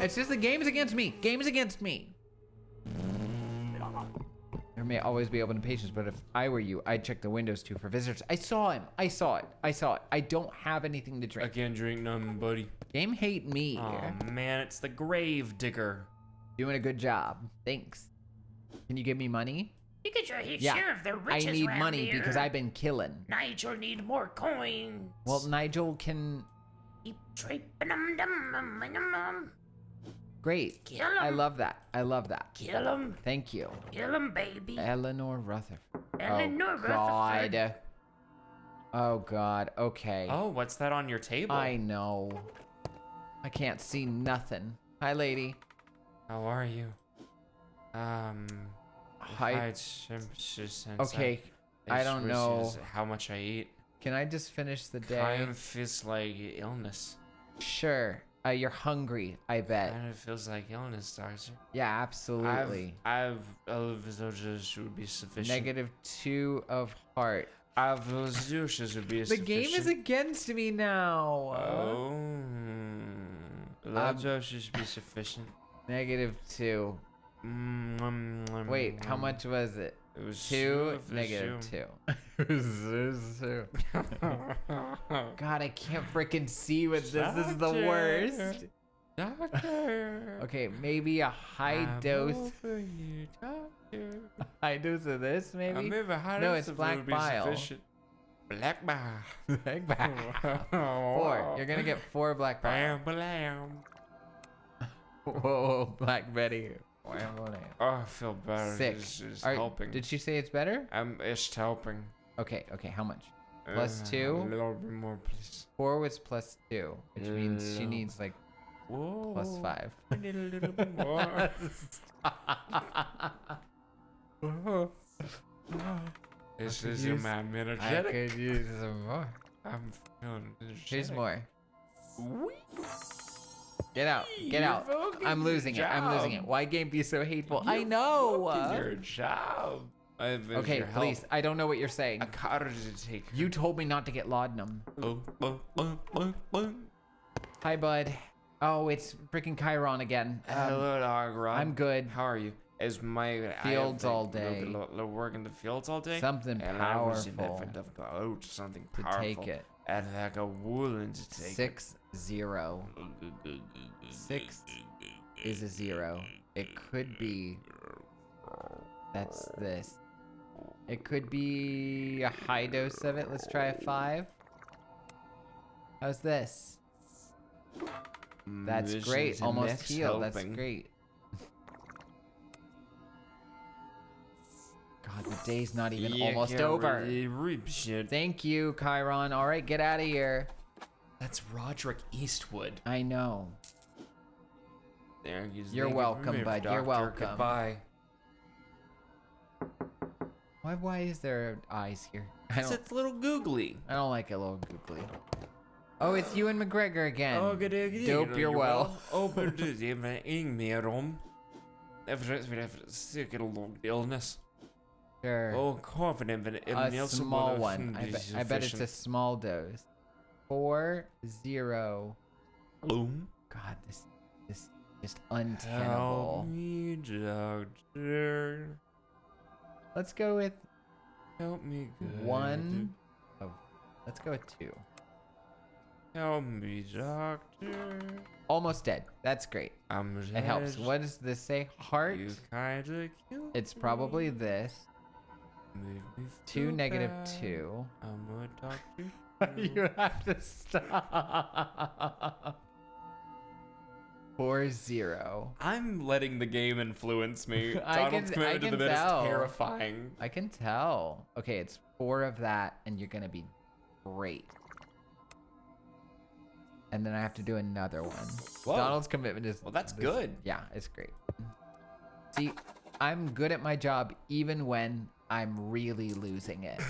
It's just the game is against me. Game is against me. There may always be open patients, but if I were you, I'd check the windows too for visitors. I saw him. I saw it. I don't have anything to I drink. can't drink nothing, buddy. Game hate me. Oh man, it's the grave digger. Doing a good job. Thanks. Can you give me money? You get your Yeah. share of the I riches need round money here. because I've been killing. Nigel need more coins. Well, Nigel can. Keep tripping. Great. Kill him. I love that. I love that. Kill him. Thank you. Kill him, baby. Eleanor Rutherford. Eleanor Oh, Rutherford. God. Oh, God. Okay. Oh, what's that on your table? I know. I can't see nothing. Hi, lady. How are you? Hi. Since Okay. I don't know. how much I eat. Can I just finish the day? Kind of feels like illness. Sure. You're hungry, I bet. Kind of feels like illness, doctor. Yeah, absolutely. I've just would be sufficient. -2 of heart. I've those douches would be The sufficient. game is against me now. Oh. That should be sufficient. -2. Wait, how much was it? It was 2, -2. It was 2. God, I can't freaking see with this. This is the worst. Doctor. Okay, maybe a high dose. High dose of this, maybe? No, it's black bile. Black bile. Black bile. 4. You're gonna get 4 black bile. Bam, blam. Whoa, Black Betty. Oh, I feel better. 6. It's Are- helping. Did she say it's better? It's helping. Okay, how much? +2? A little bit more, please. 4 was +2, which means she No. needs like Whoa. +5. I need a little bit more. This is use- my I energetic. could use some more. I'm feeling energetic. Here's more. Whee! Get out. Get You're out. fucking I'm losing it. I'm losing it. job. Why game be so hateful? I know. Fucking your job. Okay, Your please. help. I don't know what you're saying. A cottage to take. You told me not to get laudanum. Oh. Hi, bud. Oh, it's freaking Chiron again. Hello, dog. Rob. I'm good. How are you? Is my Fields all day. Work in the fields all day. Something and I was in powerful that for the out something to powerful. take it. And like a woolen to take 6-0. 6 is a 0. It could be. That's this. It could be a high dose of it. Let's try a 5. How's this? That's great. Almost healed. That's great. day's not even almost over. Shit. Thank you, Chiron. All right, get out of here. That's Roderick Eastwood. I know. There, You're welcome, bud. You're welcome. Goodbye. Why is there eyes here? It's a little googly. I don't like a little googly. Oh, it's you and McGregor again. Oh, good day. Dope, you're well. Oh, but det är ingen mer om. Efter säkert låg illness. Sure. Oh, confident in A small one. I bet it's a small dose. 4-0. Boom. God, this is just untenable. Help me, doctor. Let's go with Help me, good. 1. Oh, let's go with 2. Help me, doctor. Almost dead. That's great. I'm It helps. dead. What does this say? Heart? You kinda killed It's probably this. me. 2 negative bad. 2. I'm a doctor. You have to stop. 4-0. I'm letting the game influence me. I Donald's can commitment to the bit tell. is terrifying. I can tell. Okay, it's 4 of that, and you're gonna be great. And then I have to do another one. Whoa. Donald's commitment is Well, that's good. Yeah, it's great. See, I'm good at my job even when I'm really losing it.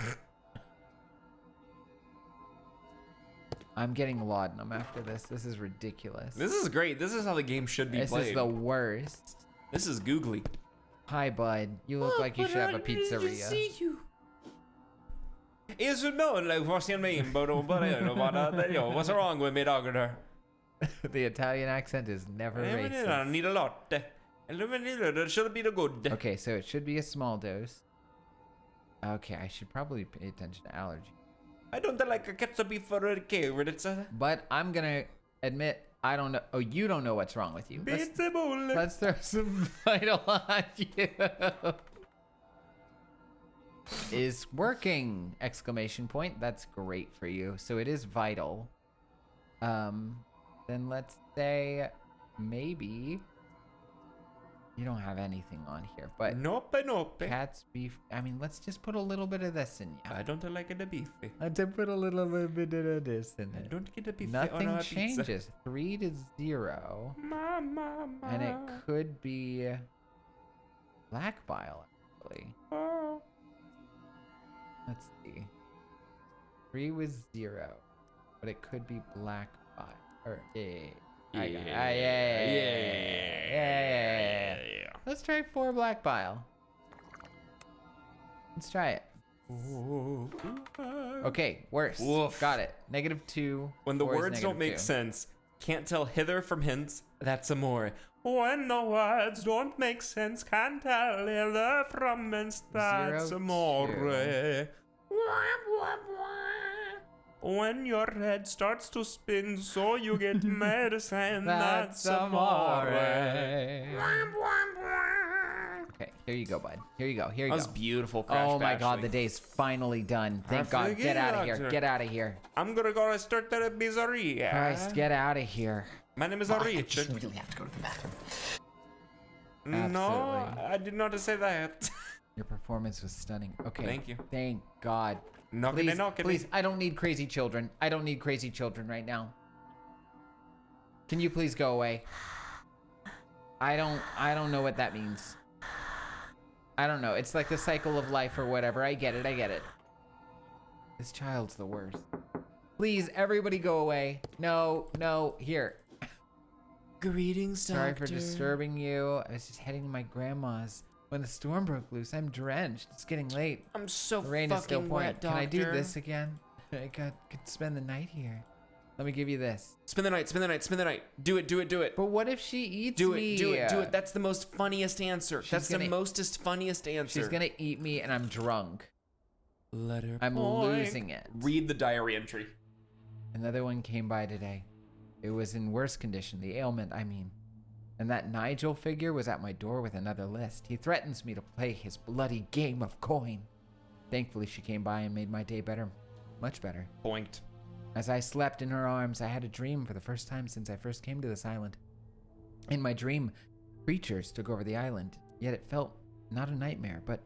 I'm getting laudanum after this. This is ridiculous. This is great. This is how the game should be This played. is the worst. This is googly. Hi, bud. You look like you should have a pizzeria. Is it no like what's your name? What's wrong with me, doctor? The Italian accent is never I racist. need a lot. It should be the good. Okay, so it should be a small dose. Okay, I should probably pay attention to allergy. I don't like a ketchup for a carrot. It's a But I'm gonna admit, I don't know. Oh, you don't know what's wrong with you. Let's throw some vital on you. Is working! Exclamation point. That's great for you. So it is vital. Then let's say maybe you don't have anything on here, but nope. cat's beef. I mean, let's just put a little bit of this in you. I don't like the beef. Let's put a little bit of this in I it. don't get the beef. Nothing on a pizza. changes. 3-0. Mama. And it could be black bile, actually. Oh. Let's see. 3 was 0, but it could be black bile. Or yeah. Let's try 4 black bile. Let's try it. Okay, worse. Woof. Got it. -2. When the 4 is words don't make -2. sense, can't tell hither from hence, that's amore. When the words don't make sense, can't tell hither from hence, that's 0-2. amore. When your head starts to spin, so you get medicine, that's amore. Okay, here you go, bud. Here you go. Here you That go. was beautiful, Crash Oh my God, Bashley. the day's finally done. Thank God. forget Get out of it, here. Doctor. Get out of here. I'm gonna go start the pizzeria. Christ, get out of here. My name is I just Richard. really have to go to the bathroom. No, Absolutely. I did not say that. Your performance was stunning. Okay. Thank you. Thank God. Knockity, knockity. Please, I don't need crazy children. I don't need crazy children right now. Can you please go away? I don't know what that means. I don't know. It's like the cycle of life or whatever. I get it. This child's the worst. Please, everybody go away. No, here. Greetings, Sorry Doctor. for disturbing you. I was just heading to my grandma's when the storm broke loose. I'm drenched. It's getting late. I'm so The rain is still fucking pouring. wet, Can Doctor. I do this again? I could spend the night here. Let me give you this. Spend the night. Do it. But what if she eats Do me? it. That's the most funniest answer. That's the gonna- mostest funniest answer. She's gonna eat me and I'm drunk. let her. I'm losing it. Read the diary entry. Another one came by today. It was in worse condition, the ailment, I mean. And that Nigel figure was at my door with another list. He threatens me to play his bloody game of coin. Thankfully, she came by and made my day better. Much better. Poinked. As I slept in her arms, I had a dream for the first time since I first came to this island. In my dream, creatures took over the island, yet it felt not a nightmare, but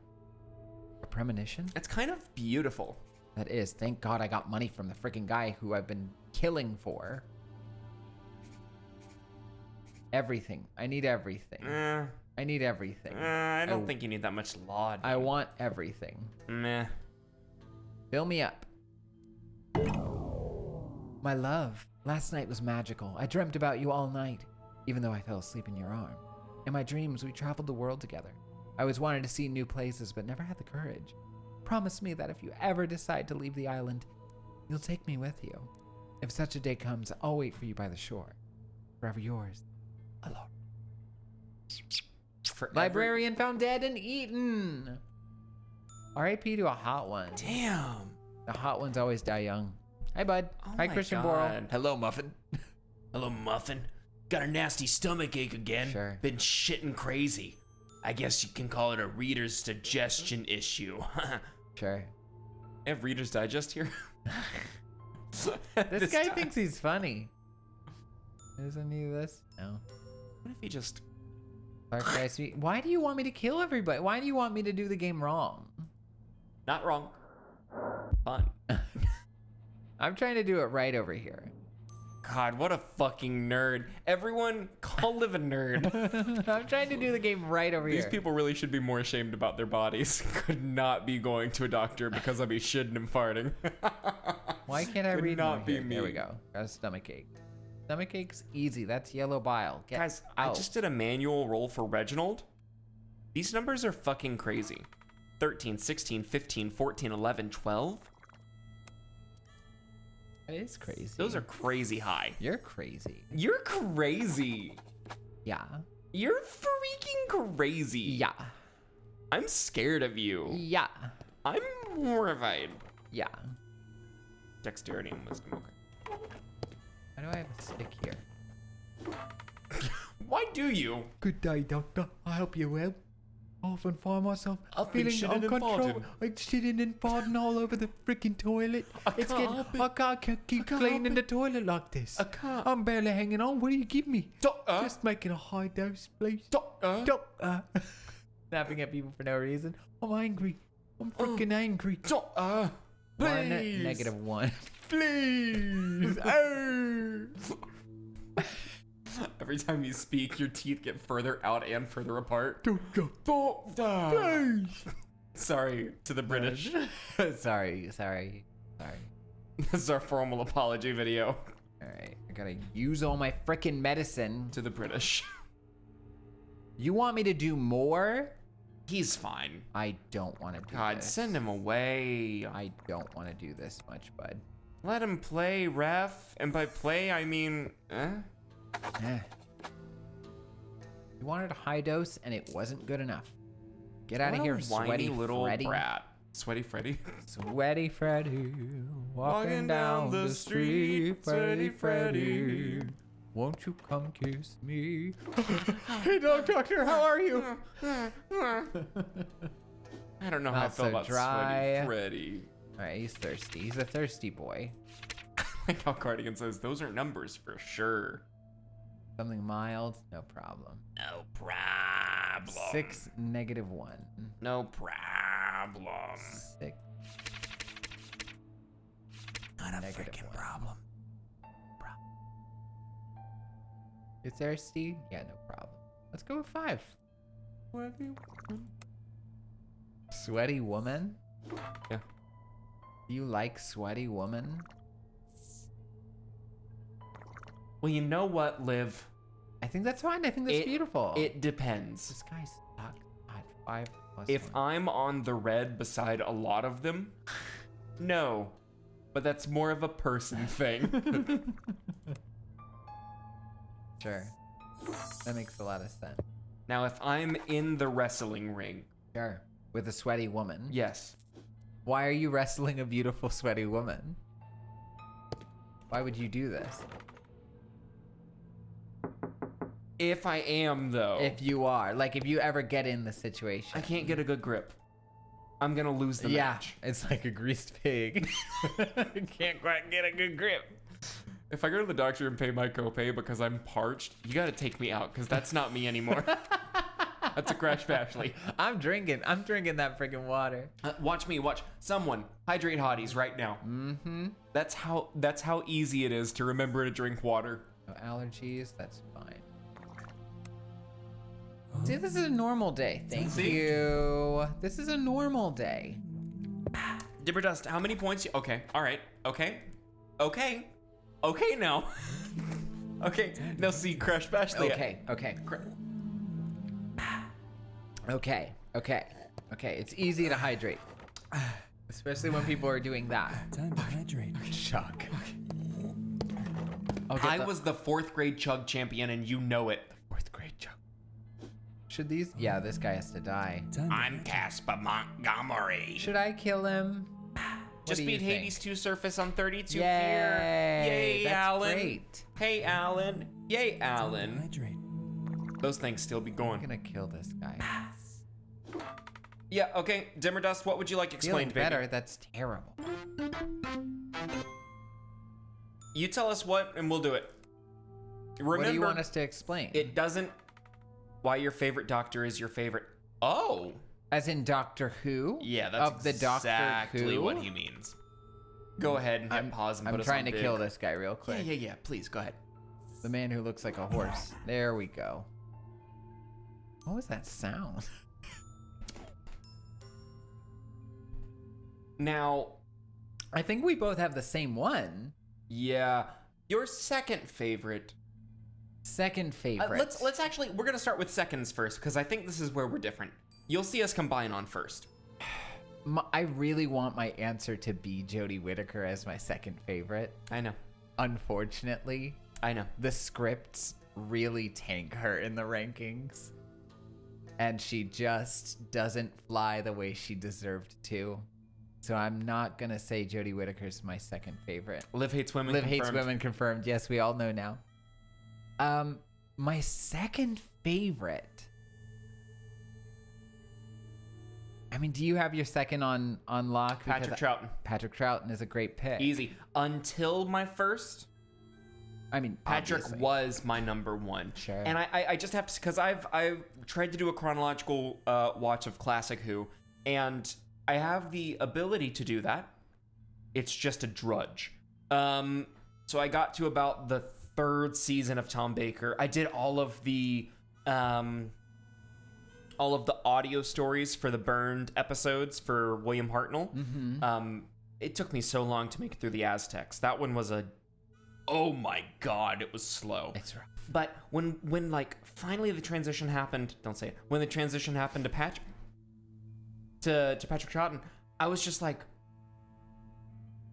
A premonition? It's kind of beautiful. That is. Thank God I got money from the freaking guy who I've been killing for. Everything. I need everything. I need everything. I don't think you need that much laud. I want everything. Meh. Fill me up. My love, last night was magical. I dreamt about you all night, even though I fell asleep in your arm. In my dreams, we traveled the world together. I always wanted to see new places, but never had the courage. Promise me that if you ever decide to leave the island, you'll take me with you. If such a day comes, I'll wait for you by the shore. Forever yours, Alora. Librarian found dead and eaten. R.I.P. to a hot one. Damn. The hot ones always die young. Hi, bud. Oh Hi, my Christian God. Borle. Hello, Muffin. Hello, Muffin. Got a nasty stomach ache again. Sure. Been shitting crazy. I guess you can call it a reader's digestion issue. Sure. I have Reader's Digest here. This guy thinks he's funny. Isn't he this? No. What if he just... Dark guy sweet. Why do you want me to kill everybody? Why do you want me to do the game wrong? Not wrong. Fun. I'm trying to do it right over here. God, what a fucking nerd. Everyone, call Liv a nerd. I'm trying to do the game right over These here. people really should be more ashamed about their bodies. Could not be going to a doctor because I'd be shitting and farting. Why can't I Could read not more be here? There we me. go. Got a stomach ache. Stomach ache's easy. That's yellow bile. Get Guys, out. I just did a manual roll for Reginald. These numbers are fucking crazy. 13, 16, 15, 14, 11, 12. That is crazy. Those are crazy high. You're crazy. You're crazy. Yeah. You're freaking crazy. Yeah. I'm scared of you. Yeah. I'm horrified. Yeah. Dexterity and wisdom, okay. Why do I have a stick here? Why do you? Good day, Doctor. I hope you're well. I often find myself I've been feeling shitting and uncontrollable. farting. Like shitting and farting all over the freaking toilet. I can't help it. I can't keep can't cleaning help the toilet like this. I can't. I'm barely hanging on. What do you give me? Doctor. Just making a high dose, please. Doctor. Doctor. Snapping at people for no reason. I'm angry. I'm freaking angry. Doctor. One, Please. negative one. Please. Oh. Every time you speak, your teeth get further out and further apart. Doctor. Doctor. Please. Sorry to the British. sorry. This is our formal apology video All right. I gotta use all my freaking medicine. to the British. You want me to do more? He's fine. I don't want to do God, this. send him away. I don't want to do this much, bud. Let him play, ref. And by play, I mean, Eh. You wanted a high dose, and it wasn't good enough. Get out of What a here, whiny sweaty little Freddy. brat. Sweaty Freddy. Sweaty Freddy, walking down the street. Sweaty Freddy, won't you come kiss me? Hey, Doctor. How are you? I don't know how I Not feel so about dry. Sweaty Freddy. All right, he's thirsty. He's a thirsty boy. Like how Cardigan says, those are numbers for sure. Something mild, no problem. No problem. 6, negative 1. No problem. 6. Not a Negative freaking one. problem. You thirsty? Yeah, no problem. Let's go with 5. Sweaty woman? Yeah. Do you like sweaty woman? Well, you know what, Liv? I think that's fine. I think that's beautiful. It depends. This guy's stuck. God, 5 plus If 1. I'm on the red beside a lot of them, no. But that's more of a person thing. Sure. That makes a lot of sense. Now, if I'm in the wrestling ring, Sure. With a sweaty woman. yes. Why are you wrestling a beautiful sweaty woman? Why would you do this? If I am, though, If you are. Like, if you ever get in the situation. I can't get a good grip. I'm gonna lose the Yeah, match. it's like a greased pig. Can't quite get a good grip. If I go to the doctor and pay my copay because I'm parched, you gotta take me out because that's not me anymore. That's a Crash Bashley. I'm drinking that freaking water. Watch me. Watch someone hydrate hotties right now. Mm-hmm. That's how easy it is to remember to drink water. No allergies, that's fine. See, this is a normal day. Thank you. This is a normal day. Dipper Dust, how many points? Okay, all right, okay now. Okay, now see Crash Bashley. Okay. It's easy to hydrate, especially when people are doing that. Time to hydrate. Chug. I was the 4th grade chug champion, and you know it. 4th grade chug. Should these? Yeah, this guy has to die. I'm Casper Montgomery. Should I kill him? Just do you beat think? Hades 2 Surface on 32 Yay! Fear. Yay, That's Alan. great. Hey, Alan. Yay, Alan. Hydrate. Those things still be I'm going. gonna kill this guy. Yeah, okay. Dimmer Dust, what would you like Feeling explained, baby? better. That's terrible. You tell us what, and we'll do it. Remember, What do you want us to explain? it doesn't... Why your favorite doctor is your favorite... Oh! As in Doctor Who? Yeah, that's of the Doctor exactly Who? what he means. Go ahead and hit pause and put I'm us trying on to kill this guy real quick. Yeah. Please, go ahead. The man who looks like a horse. There we go. What was that sound? Now, I think we both have the same one. yeah, your second favorite. Second favorite. Let's actually, we're gonna start with seconds first, because I think this is where we're different. You'll see us combine on first. I really want my answer to be Jodie Whittaker as my second favorite. I know. Unfortunately, I know. the scripts really tank her in the rankings. And she just doesn't fly the way she deserved to. So I'm not going to say Jodie Whittaker's my second favorite. Liv Hates Women Liv confirmed. Hates Women confirmed. Yes, we all know now. My second favorite. I mean, do you have your second on lock? Because Patrick Troughton. Patrick Troughton is a great pick. Easy. Until my first, I mean, Patrick obviously. was my number one. Sure. And I just have to, because I've tried to do a chronological watch of Classic Who, and I have the ability to do that. It's just a drudge. So I got to about the 3rd season of Tom Baker. I did all of the audio stories for the Burned episodes for William Hartnell. Mm-hmm. It took me so long to make it through the Aztecs. That one was oh my god, it was slow. It's rough. But when like finally the transition happened, don't say it. When the transition happened to Patrick Troughton, I was just like,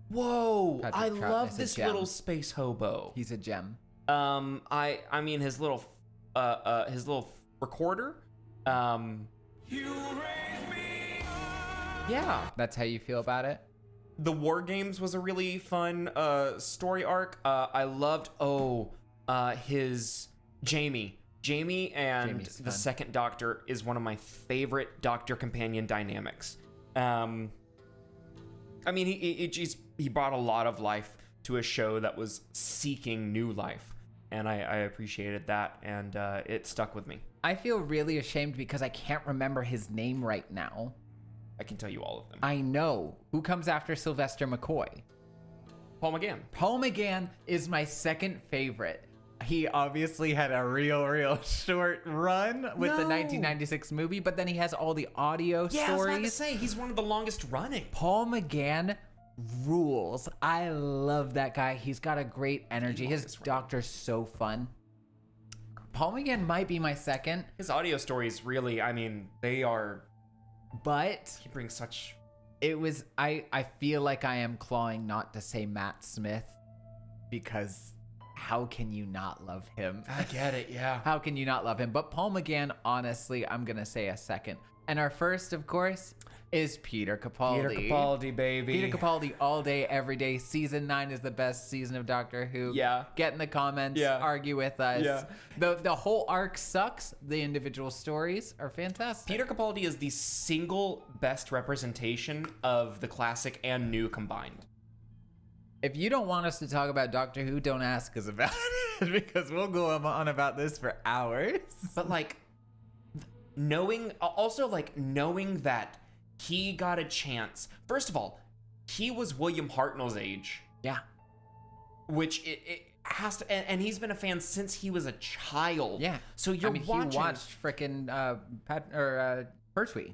whoa, Patrick I Troughton love is a this gem. little space hobo. He's a gem. I mean his little recorder. Yeah. That's how you feel about it? The War Games was a really fun story arc. I loved his Jamie and Jamie's the fun. second Doctor is one of my favorite Doctor companion dynamics. I mean he brought a lot of life to a show that was seeking new life, and I appreciated that, and it stuck with me. I feel really ashamed because I can't remember his name right now. I can tell you all of them. I know. Who comes after Sylvester McCoy? Paul McGann. Paul McGann is my second favorite. He obviously had a real short run with the 1996 movie, but then he has all the audio Yeah, I was about to stories. say, he's one of the longest running. Paul McGann rules. I love that guy. He's got a great energy. His doctor's so fun. Paul McGann might be my second, His audio stories really, I mean, they are, but he brings such... it was, I feel like I am clawing not to say Matt Smith, because how can you not love him? I get it, yeah. How can you not love him? But Paul McGann, honestly, I'm going to say a second. And our first, of course, is Peter Capaldi. Peter Capaldi, baby. Peter Capaldi all day, every day. Season 9 is the best season of Doctor Who. Yeah. Get in the comments. Yeah. Argue with us. Yeah. The whole arc sucks. The individual stories are fantastic. Peter Capaldi is the single best representation of the classic and new combined. If you don't want us to talk about Doctor Who, don't ask us about it, because we'll go on about this for hours. But like, knowing that he got a chance. First of all, he was William Hartnell's age, Yeah. which it has to, and he's been a fan since he was a child. Yeah. So you're he watching. watched frickin' Pertwee.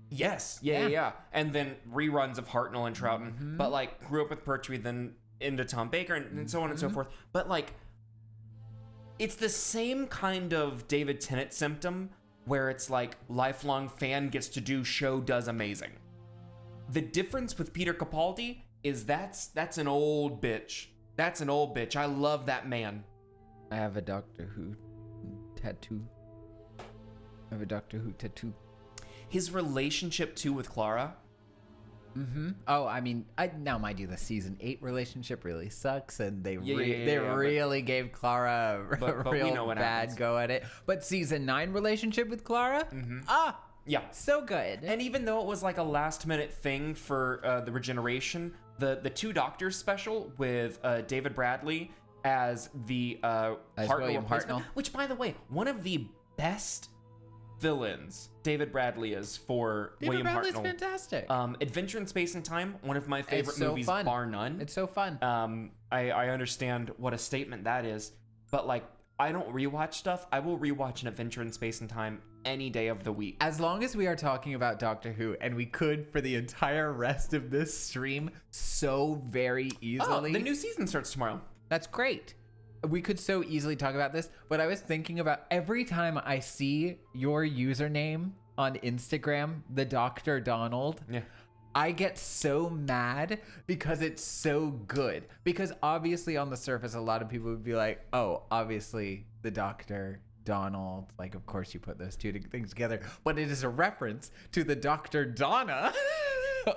Yes. Yeah. Yeah. And then reruns of Hartnell and Troughton, but like grew up with Pertwee, then into Tom Baker, and so on and so forth. But like, it's the same kind of David Tennant symptom where it's like lifelong fan gets to do show does amazing. The difference with Peter Capaldi is that's an old bitch. That's an old bitch. I love that man. I have a Doctor Who tattoo. His relationship too with Clara. Oh, I mean, now mind you, the season 8 relationship really sucks, and they Yeah, really gave Clara a But we real know what bad happens. go at it. But season 9 relationship with Clara, Yeah. so good. And even though it was like a last minute thing for the Regeneration, the Two Doctors special with David Bradley as the Hartnell William replacement, Hartnell. which by the way, one of the best villains David Bradley is for David William Bradley's Hartnell. fantastic. Adventure in Space and Time, one of my favorite so movies, fun. bar none. It's so fun. I understand what a statement that is, but like, I don't rewatch stuff. I will rewatch an Adventure in Space and Time any day of the week. As long as we are talking about Doctor Who, and we could for the entire rest of this stream so very Oh, easily. the new season starts tomorrow. That's great. We could so easily talk about this, but I was thinking about every time I see your username on Instagram, the Dr. Donald. Yeah. I get so mad because it's so good. Because obviously on the surface, a lot of people would be like, oh, obviously the Dr. Donald. Like, of course you put those two things together. But it is a reference to the Dr. Donna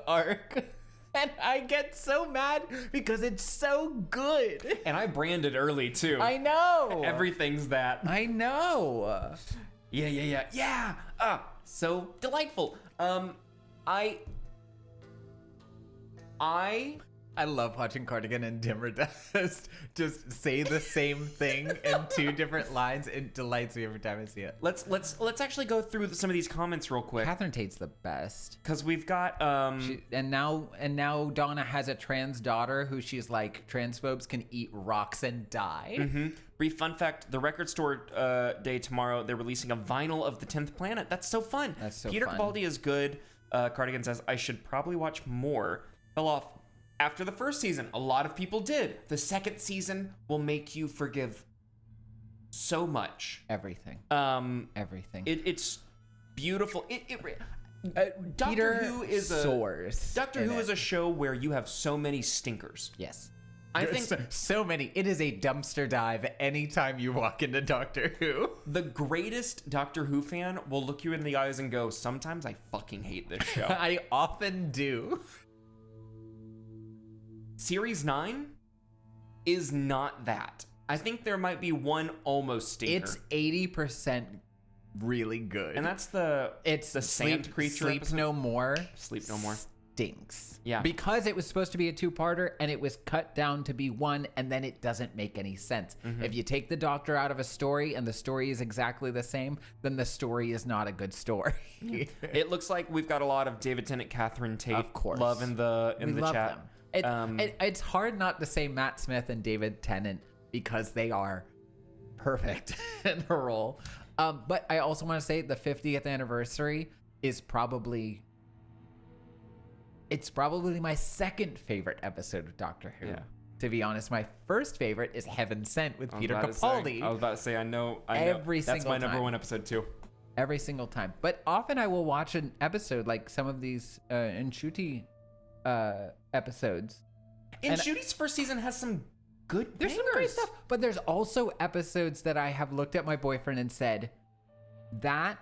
arc. And I get so mad because it's so good. And I branded early too. I know. Everything's that. I know. Yeah. So delightful. I love watching Cardigan and Dimmer Dust just say the same thing in two different lines. It delights me every time I see it. let's actually go through some of these comments real quick, Catherine Tate's the best. because we've got And now Donna has a trans daughter who she's like, transphobes can eat rocks and die. brief fun fact: the record store day tomorrow, they're releasing a vinyl of the 10th Planet. That's so fun. That's so Peter fun. Capaldi is good. Cardigan says I should probably watch more. Fell off after the first season. A lot of people did. The second season will make you forgive so much. Everything. Everything. It's beautiful. Doctor Peter Who is soars Doctor in Who it. is a show where you have so many stinkers. Yes. I think so many. It is a dumpster dive anytime you walk into Doctor Who. the greatest Doctor Who fan will look you in the eyes and go, sometimes I fucking hate this show. I often do. Series 9 is not that. I think there might be one almost stinker. It's 80% really good. and that's it's the sand creature Sleep episode. No More. Sleep No More. Stinks. Yeah. Because it was supposed to be a two-parter and it was cut down to be one, and then it doesn't make any sense. If you take the Doctor out of a story and the story is exactly the same, then the story is not a good story. It looks like we've got a lot of David Tennant, Catherine Tate Of course. love in the We love chat. them. It's hard not to say Matt Smith and David Tennant because they are perfect in the role. But I also want to say the 50th anniversary is probably my second favorite episode of Doctor Who. Yeah. To be honest, my first favorite is Heaven Sent with Peter I was Capaldi. about to say, I know. Every That's single my number time. one episode too. Every single time. But often I will watch an episode like some of these Nshuti episodes. And Shooty's first season has some good There's some great stuff, but there's also episodes that I have looked at my boyfriend and said, that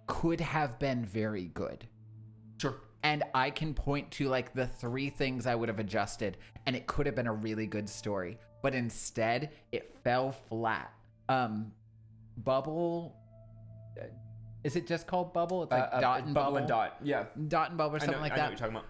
could have been very good. Sure. And I can point to like the 3 things I would have adjusted, and it could have been a really good story. But instead, it fell flat. Bubble. Is it just called Bubble? It's like Dot and Bubble. and Dot. Yeah. Dot and Bubble or I know, something like I know that. what you're talking about.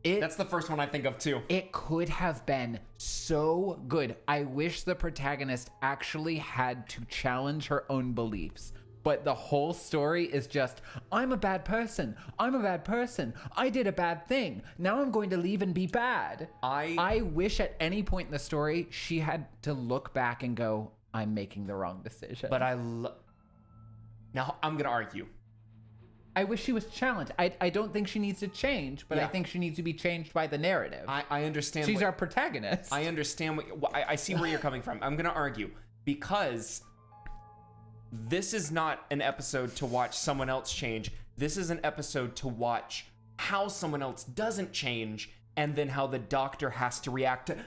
It, That's the first one I think of too. It could have been so good. I wish the protagonist actually had to challenge her own beliefs. but the whole story is just, I'm a bad person. I'm a bad person. I did a bad thing. Now I'm going to leave and be bad. I wish at any point in the story she had to look back and go, I'm making the wrong decision. But now I'm gonna argue. I wish she was challenged. I don't think she needs to change, but I think she needs to be changed by the narrative. I understand. She's our protagonist. I understand I see where you're coming from. I'm gonna argue because this is not an episode to watch someone else change. This is an episode to watch how someone else doesn't change, and then how the doctor has to react to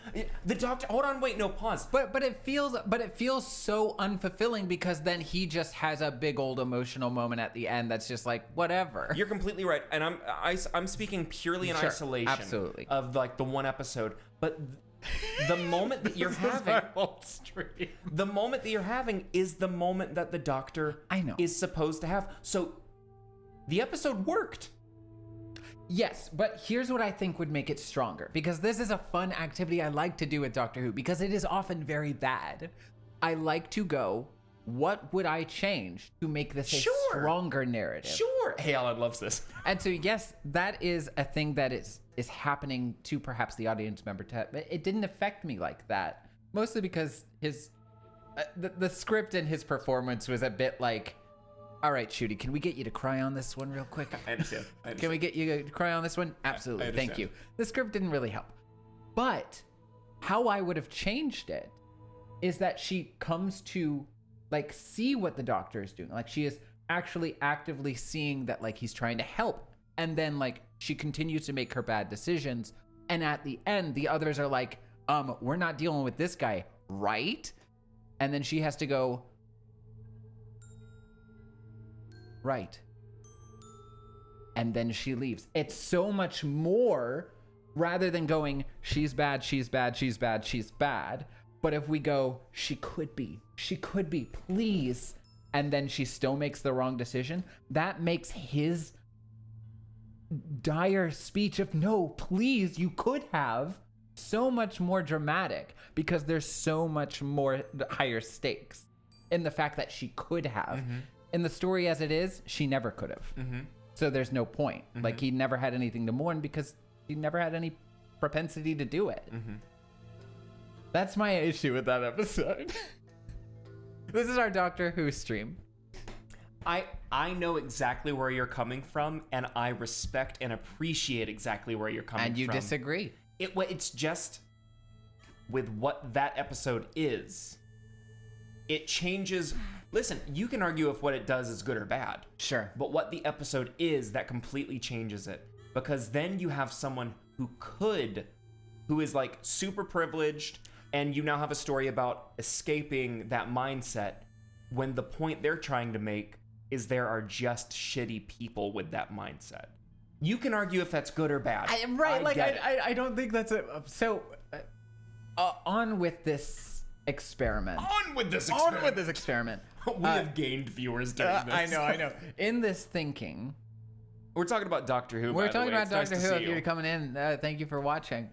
the doctor. Hold on, wait, no, pause. But it feels so unfulfilling because then he just has a big old emotional moment at the end that's just like whatever. You're completely right, and I'm speaking purely in Sure, isolation, absolutely. of like the one episode. But the moment that you're having, the moment that you're having is the moment that the doctor is supposed to have. So the episode worked. Yes, but here's what I think would make it stronger, because this is a fun activity I like to do with Doctor Who, because it is often very bad. I like to go, what would I change to make this a stronger narrative? Sure. Hey, Alan loves this. And so, yes, that is a thing that is happening to perhaps the audience member. But it didn't affect me like that, mostly because his the script and his performance was a bit like, all right, Shooty, can we get you to cry on this one real quick? I understand. Can we get you to cry on this one? Absolutely. Thank you. The script didn't really help. But how I would have changed it is that she comes to like see what the doctor is doing. Like she is actually actively seeing that like he's trying to help. And then like she continues to make her bad decisions. And at the end, the others are like, we're not dealing with this guy, right? And then she has to go, right. And then she leaves. It's so much more rather than going, she's bad, she's bad, she's bad, she's bad. But if we go, she could be, please. And then she still makes the wrong decision. That makes his dire speech of no, please, you could have, so much more dramatic, because there's so much more higher stakes in the fact that she could have. Mm-hmm. In the story as it is, she never could have. Mm-hmm. So there's no point. Mm-hmm. Like he never had anything to mourn because he never had any propensity to do it. Mm-hmm. That's my issue with that episode. This is our Doctor Who stream. I know exactly where you're coming from, and I respect and appreciate exactly where you're coming from. And you disagree. It's just with what that episode is, it changes. Listen, you can argue if what it does is good or bad. Sure. But what the episode is, that completely changes it. Because then you have someone who is like super privileged, and you now have a story about escaping that mindset, when the point they're trying to make is there are just shitty people with that mindset. You can argue if that's good or bad. I don't think that's it. So, on with this experiment. On with this experiment. We have gained viewers doing this. I know. In this thinking, we're talking about Doctor Who. We're talking about Doctor Who. If you're coming in, thank you for watching.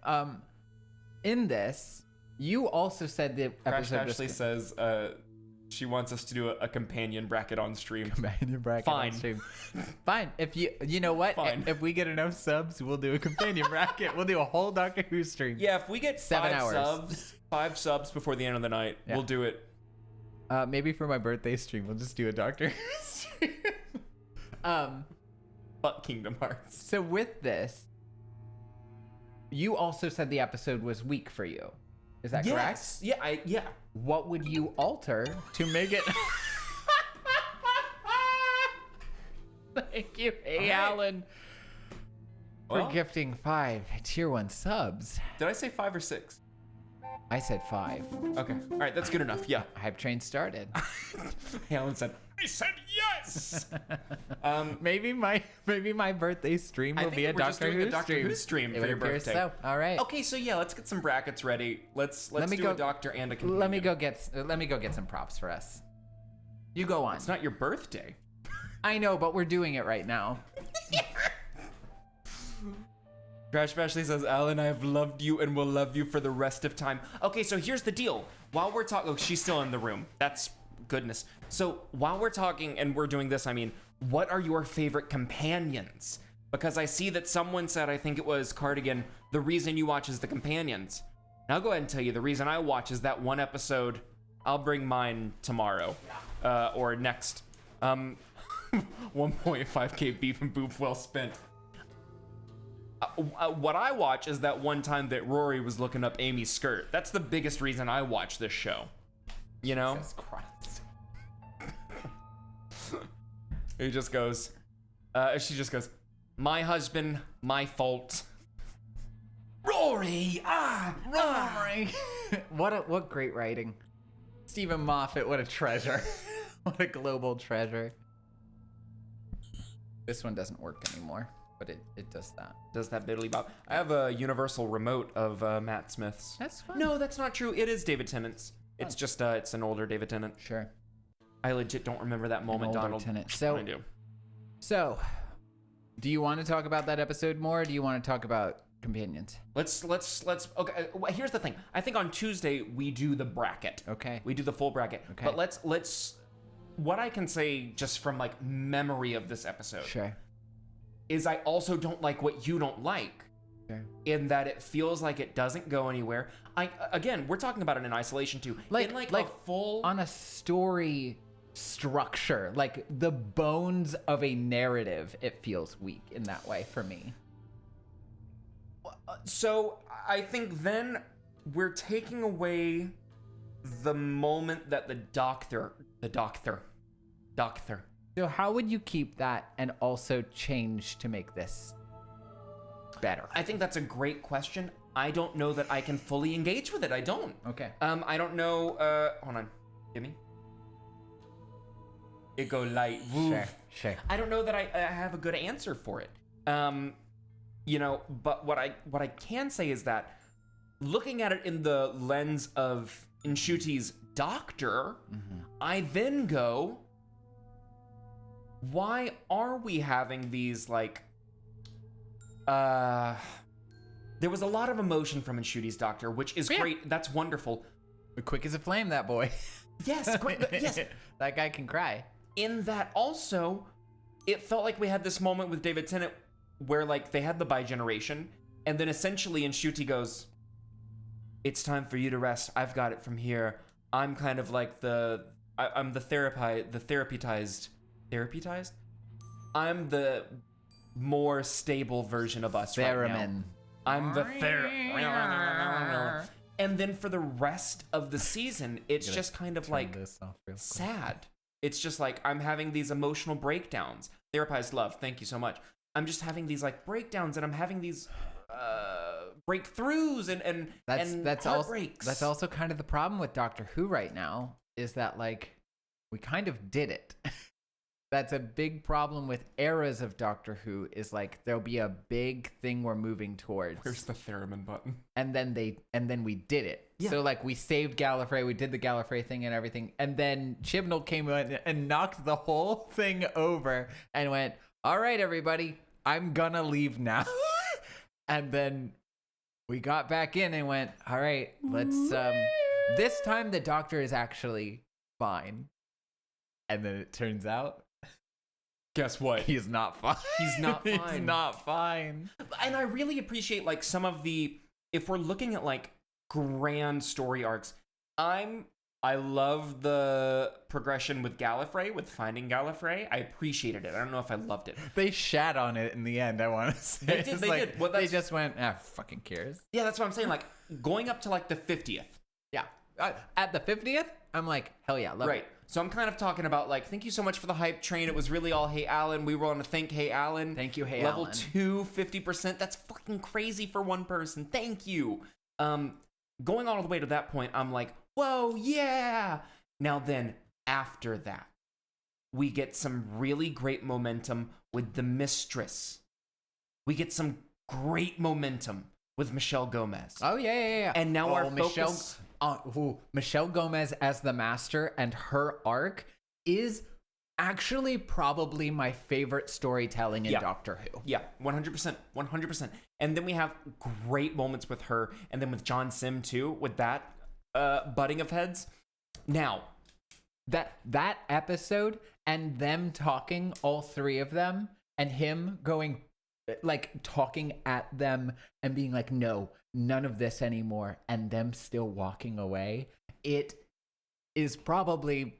In this, you also said the Crash Ashley says she wants us to do a companion bracket on stream. Companion bracket Fine. on stream. Fine. If you know what? Fine. If we get enough subs, we'll do a companion bracket. We'll do a whole Doctor Who stream. Yeah, if we get 7 hours. 5 subs before the end of the night, we'll do it. Maybe for my birthday stream, we'll just do a Doctor Who stream. Fuck Kingdom Hearts. So with this, you also said the episode was weak for you. Is that correct? Yeah. What would you alter to make it? Thank you, Alan, for gifting 5 tier 1 subs. Did I say 5 or 6? I said 5. Okay. All right, that's good enough. Yeah. Hype train started. Alan said, I said yes. Maybe my birthday stream will be a Doctor Who stream for your birthday. So. All right. Okay, so yeah, let's get some brackets ready. Let's do a doctor and a companion. Let me go get some props for us. You go on. It's not your birthday. I know, but we're doing it right now. Crash Ashley says, Alan, I have loved you and will love you for the rest of time. Okay, so here's the deal. While we're talking, she's still in the room. That's goodness. So while we're talking and we're doing this, I mean, what are your favorite companions? Because I see that someone said, I think it was Cardigan, the reason you watch is the companions. And I'll go ahead and tell you, the reason I watch is that one episode. I'll bring mine tomorrow, or next. 1.5k beef and boop well spent. What I watch is that one time that Rory was looking up Amy's skirt. That's the biggest reason I watch this show. You know? Jesus Christ. He just goes, she just goes, my husband, my fault. Rory! Rory! What great writing. Stephen Moffat, what a treasure. What a global treasure. This one doesn't work anymore, but it does that. Does that biddly bop. I have a universal remote of Matt Smith's. That's fun. No, that's not true. It is David Tennant's. It's just, it's an older David Tennant. Sure. I legit don't remember that moment, older Donald. Tennant. I do. So, do you want to talk about that episode more, or do you want to talk about companions? Let's okay, here's the thing. I think on Tuesday we do the bracket. Okay. We do the full bracket. Okay. But let's what I can say just from like memory of this episode Sure. is I also don't like what you don't like. Sure. In that it feels like it doesn't go anywhere. Again, we're talking about it in isolation too. Like a full on a story structure, like the bones of a narrative, it feels weak in that way for me. So I think then we're taking away the moment that the doctor. So how would you keep that and also change to make this better? I think that's a great question. I don't know that I can fully engage with it. I don't. Okay. I don't know. Hold on. Give me. It go light. Sure. I don't know that I have a good answer for it. You know, but what I can say is that looking at it in the lens of Nshuti's doctor, I then go, why are we having these like there was a lot of emotion from Nshuti's doctor, which is great. That's wonderful. Quick as a flame, that boy. Yes, yes. That guy can cry. In that also, it felt like we had this moment with David Tennant where like they had the bi-generation, and then essentially Nshuti goes, it's time for you to rest. I've got it from here. I'm kind of like I'm the therapized. I'm the more stable version of us right now. Theremin. I'm the And then for the rest of the season, it's just kind of like sad. It's just like I'm having these emotional breakdowns. Therapized love, thank you so much. I'm just having these like breakdowns, and I'm having these breakthroughs and heartbreaks. That's also kind of the problem with Doctor Who right now, is that like we kind of did it. That's a big problem with eras of Doctor Who, is like there'll be a big thing we're moving towards. Where's the theremin button? And then we did it. Yeah. So like we saved Gallifrey, we did the Gallifrey thing and everything, and then Chibnall came in and knocked the whole thing over and went, "All right, everybody, I'm gonna leave now." And then we got back in and went, "All right, let's this time the Doctor is actually fine." And then it turns out, guess what? he's not fine. He's not fine. He's not fine. And I really appreciate like some of the, if we're looking at like grand story arcs, I love the progression with Gallifrey, with finding Gallifrey. I appreciated it. I don't know if I loved it. They shat on it in the end, I want to say. They did. It's They like, did. Well, they just went, fucking cares. Yeah, that's what I'm saying. Like going up to like the 50th. Yeah. At the 50th, I'm like, hell yeah, love Right. it. So I'm kind of talking about like, thank you so much for the hype train. It was really all Hey Alan. We were on to thank Hey Alan. Thank you, Hey Level Alan. 2, 50%. That's fucking crazy for one person. Thank you. Going all the way to that point, I'm like, whoa, yeah. Now then, after that, we get some really great momentum with the Mistress. We get some great momentum with Michelle Gomez. Oh, yeah. And now our focus... Michelle Gomez as the Master and her arc is actually probably my favorite storytelling in Doctor Who. Yeah, 100%. 100%. And then we have great moments with her, and then with John Sim too, with that butting of heads. Now, that episode and them talking, all three of them, and him going, like, talking at them and being like, no, none of this anymore, and them still walking away. It is probably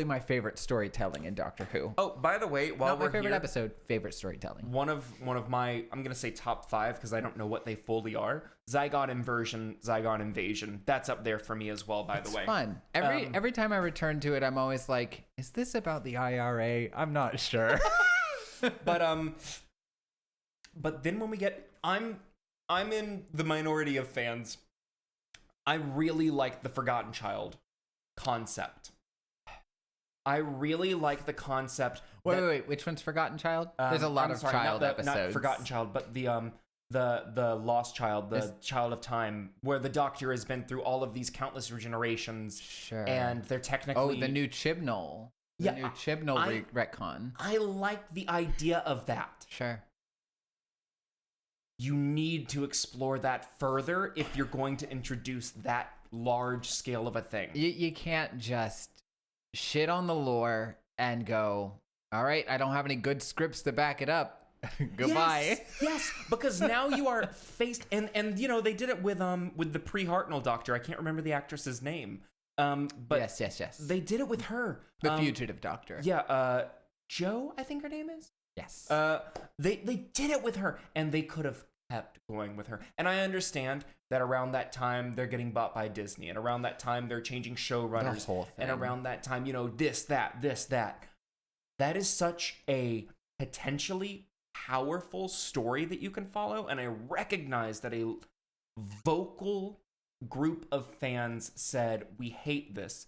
my favorite storytelling in Doctor Who. Oh, by the way, while Not my we're favorite here, episode, favorite storytelling. one of my, I'm gonna say top 5 because I don't know what they fully are. Zygon Inversion, Zygon Invasion. That's up there for me as well. By the way, Fun. Every time I return to it, I'm always like, is this about the IRA? I'm not sure. but then when we get, I'm in the minority of fans. I really like the Forgotten Child concept. I really like the concept. Wait. Which one's Forgotten Child? There's a lot of child episodes. Not Forgotten Child, but the Lost Child, the Child of Time, where the Doctor has been through all of these countless regenerations. Sure. And they're technically... Oh, the new Chibnall. The new Chibnall retcon. I like the idea of that. Sure. You need to explore that further if you're going to introduce that large scale of a thing. You can't just shit on the lore and go, all right, I don't have any good scripts to back it up. Goodbye. Yes, because now you are faced, and you know, they did it with the pre-Hartnell Doctor. I can't remember the actress's name. But yes. They did it with her. The fugitive Doctor. Yeah, Jo, I think her name is. Yes. They did it with her, and they could have kept going with her. And I understand that around that time they're getting bought by Disney, and around that time they're changing showrunners, The whole thing. and around that time, you know, this, that. That is such a potentially powerful story that you can follow, and I recognize that a vocal group of fans said, we hate this.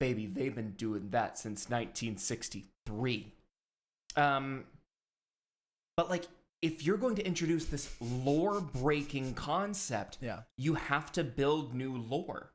Baby, they've been doing that since 1963. But like, if you're going to introduce this lore-breaking concept, you have to build new lore.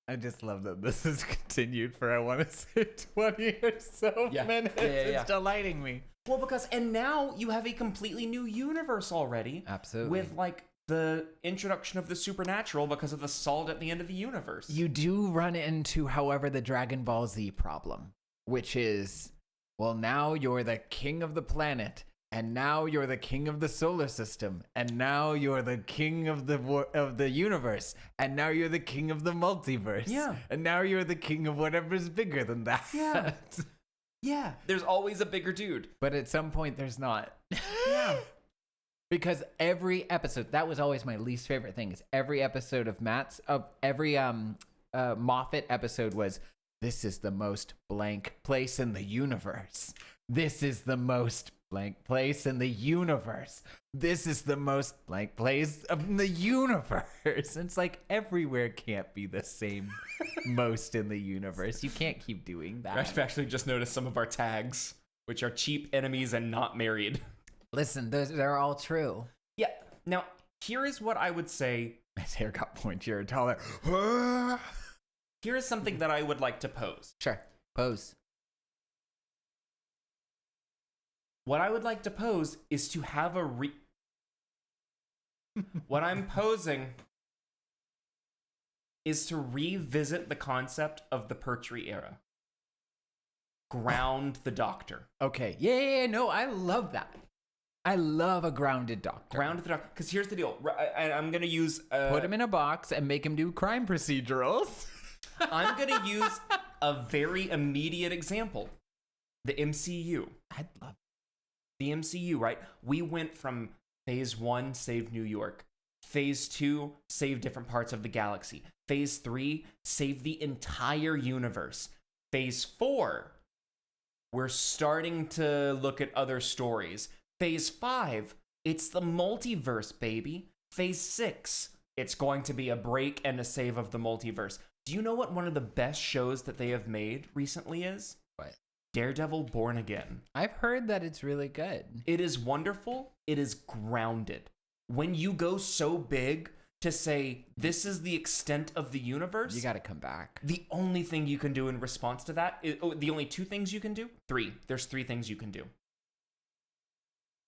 I just love that this has continued for, I want to say, 20 or so minutes. It's delighting me. Well, and now you have a completely new universe already. Absolutely. With, like, the introduction of the supernatural because of the salt at the end of the universe. You do run into, however, the Dragon Ball Z problem, which is, well, now you're the king of the planet, and now you're the king of the solar system, and now you're the king of the universe, and now you're the king of the multiverse. Yeah. And now you're the king of whatever's bigger than that. Yeah. Yeah. There's always a bigger dude. But at some point, there's not. Yeah. Because every episode, that was always my least favorite thing, is every episode of every Moffat episode was, this is the most blank place in the universe. This is the most blank place in the universe. This is the most blank place of the universe. It's like everywhere can't be the same most in the universe. You can't keep doing that. I've actually just noticed some of our tags, which are cheap, enemies, and not married. Listen, they're all true. Yeah. Now, here is what I would say. His hair got pointier and taller. Here is something that I would like to pose. Sure. Pose. What I would like to pose is to have what I'm posing is to revisit the concept of the Pertwee era. Ground the Doctor. Okay. Yeah, no, I love that. I love a grounded Doctor. Ground the Doctor. Because here's the deal. I'm going to use... Put him in a box and make him do crime procedurals. I'm going to use a very immediate example. The MCU. I'd love The MCU, right? We went from Phase 1, save New York. Phase 2, save different parts of the galaxy. Phase 3, save the entire universe. Phase 4, we're starting to look at other stories. Phase 5, it's the multiverse, baby. Phase 6, it's going to be a break and a save of the multiverse. Do you know what one of the best shows that they have made recently is? What? Daredevil Born Again. I've heard that it's really good. It is wonderful. It is grounded. When you go so big to say, this is the extent of the universe, You got to come back. the only thing you can do in response to that, the only 2 things you can do? 3. There's 3 things you can do.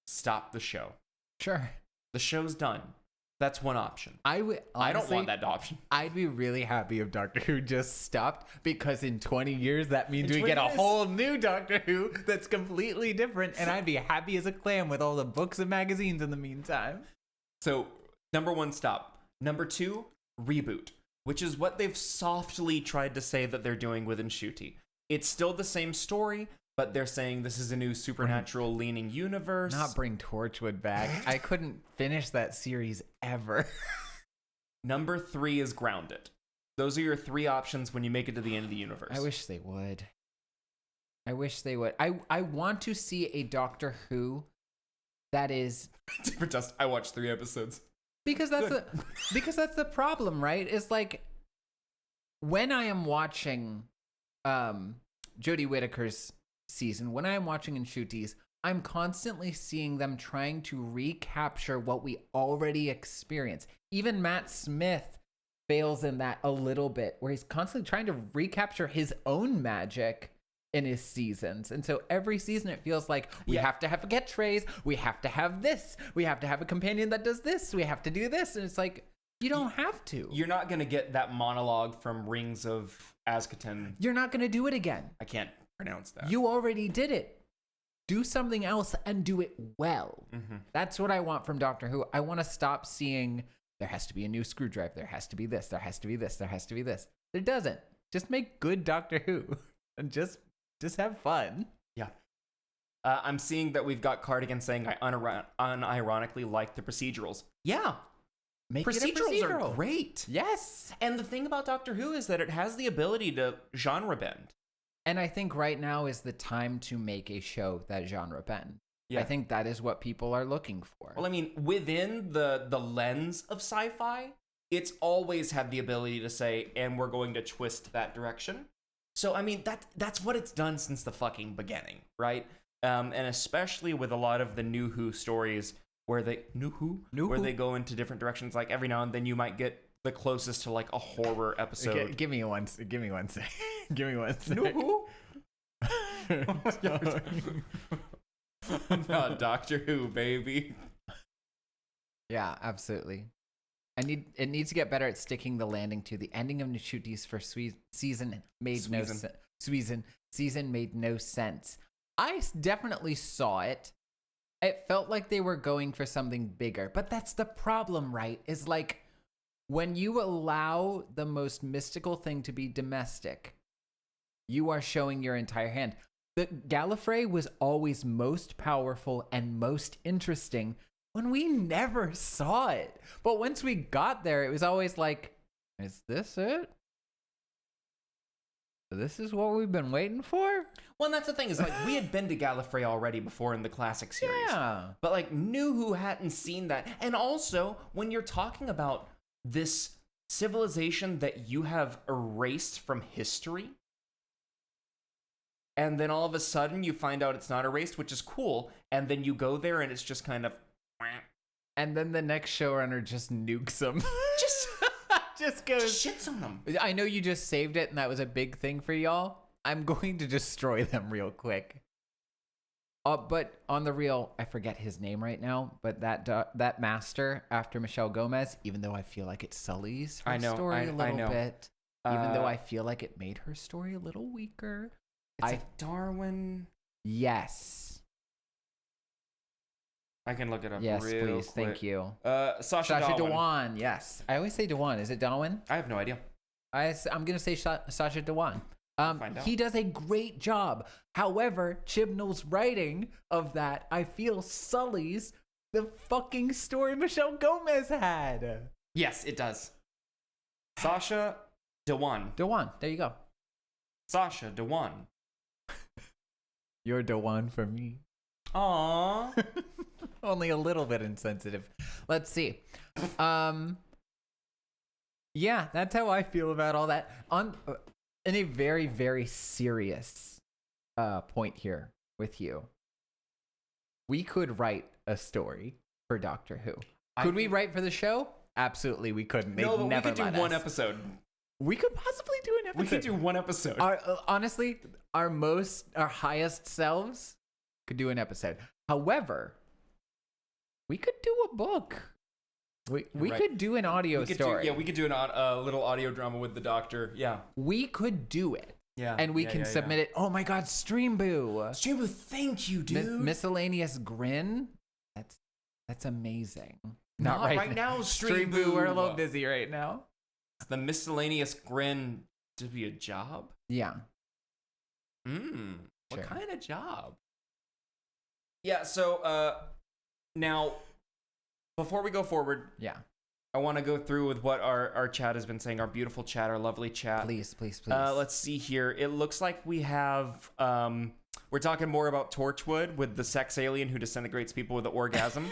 Stop the show. Sure. The show's done. That's one option. I would. I don't honestly, want that option. I'd be really happy if Doctor Who just stopped, because in 20 years that means we 20 get a years. whole new Doctor Who that's completely different, and I'd be happy as a clam with all the books and magazines in the meantime. So, number 1, stop. Number 2, reboot, which is what they've softly tried to say that they're doing with Nshuti. It's still the same story, but they're saying this is a new supernatural leaning universe. Not bring Torchwood back. I couldn't finish that series ever. Number 3 is grounded. Those are your 3 options when you make it to the end of the universe. I wish they would. I want to see a Doctor Who that is For Dust, I watched 3 episodes. because that's the problem, right? It's like when I am watching Jodie Whittaker's season, when I am watching Nshuti's, I'm constantly seeing them trying to recapture what we already experienced. Even Matt Smith fails in that a little bit, where he's constantly trying to recapture his own magic in his seasons. And so every season it feels like we have to have a catchphrase, we have to have this, we have to have a companion that does this, we have to do this. And it's like, you don't have to. You're not going to get that monologue from Rings of Azkaban. You're not going to do it again. I can't pronounce that. You already did it. Do something else and do it well. Mm-hmm. That's what I want from Doctor Who. I want to stop seeing there has to be a new screwdriver, there has to be this, there has to be this, there has to be this. There doesn't. Just make good Doctor Who and just have fun. Yeah. I'm seeing that we've got Cardigan saying I unironically like the procedurals. Yeah. Make it a Procedurals are procedural. great. Yes. And the thing about Doctor Who is that it has the ability to genre bend. And I think right now is the time to make a show that genre bend. Yeah. I think that is what people are looking for. Well, I mean, within the lens of sci-fi, it's always had the ability to say, and we're going to twist that direction. So, I mean, that's what it's done since the fucking beginning, right? And especially with a lot of the New Who stories where they they go into different directions. Like every now and then you might get the closest to like a horror episode. Okay, give me one sec. Give me one sec. New Who? Not Doctor Who, baby. Yeah, absolutely. It needs to get better at sticking the landing to the ending of Nshuti's first season made no sense. Season made no sense. I definitely saw it. It felt like they were going for something bigger, but that's the problem, right? Is like when you allow the most mystical thing to be domestic, you are showing your entire hand. The Gallifrey was always most powerful and most interesting when we never saw it. But once we got there, it was always like, is this it? This is what we've been waiting for? Well, and that's the thing is like we had been to Gallifrey already before in the classic series. Yeah. But like New Who hadn't seen that. And also, when you're talking about this civilization that you have erased from history, and then all of a sudden you find out it's not erased, which is cool, and then you go there and it's just kind of And then the next showrunner just nukes them. Just goes, shits on them. I know you just saved it and that was a big thing for y'all. I'm going to destroy them real quick. But on the real, I forget his name right now, but that master after Michelle Gomez, even though I feel like it sullies her story a little bit, even though I feel like it made her story a little weaker. It's like Darwin. Yes. I can look it up Yes, real please. quick. Thank you. Sasha Sasha Darwin. Dewan. Yes. I always say Dewan. Is it Darwin? I have no idea. I'm going to say Sasha Dewan. Find out. He does a great job. However, Chibnall's writing of that, I feel, sullies the fucking story Michelle Gomez had. Yes, it does. Sasha Dewan. Dewan. There you go. Sasha Dewan. You're Dewan for me. Aww. Only a little bit insensitive. Let's see. Yeah, that's how I feel about all that. In a very, very serious point here with you, we could write a story for Doctor Who. Could we write for the show? Absolutely, we couldn't. They'd No, but we never could do let one us. episode. We could possibly do an episode. We could do one episode. Honestly, our highest selves could do an episode. However, we could do a book. We Right. could do an audio We could story. we could do a little audio drama with the doctor. Yeah. We could do it. Yeah. And we can submit it. Oh my God, Streamboo. Streamboo, thank you, dude. Miscellaneous grin. That's amazing. Not right now, Streamboo. We're a little busy right now. The miscellaneous grin to be a job? Yeah. What Sure. kind of job? Yeah, so now before we go forward, Yeah. I want to go through with what our chat has been saying, our beautiful chat, our lovely chat. Please. Let's see here. It looks like we have we're talking more about Torchwood with the sex alien who disintegrates people with an orgasm.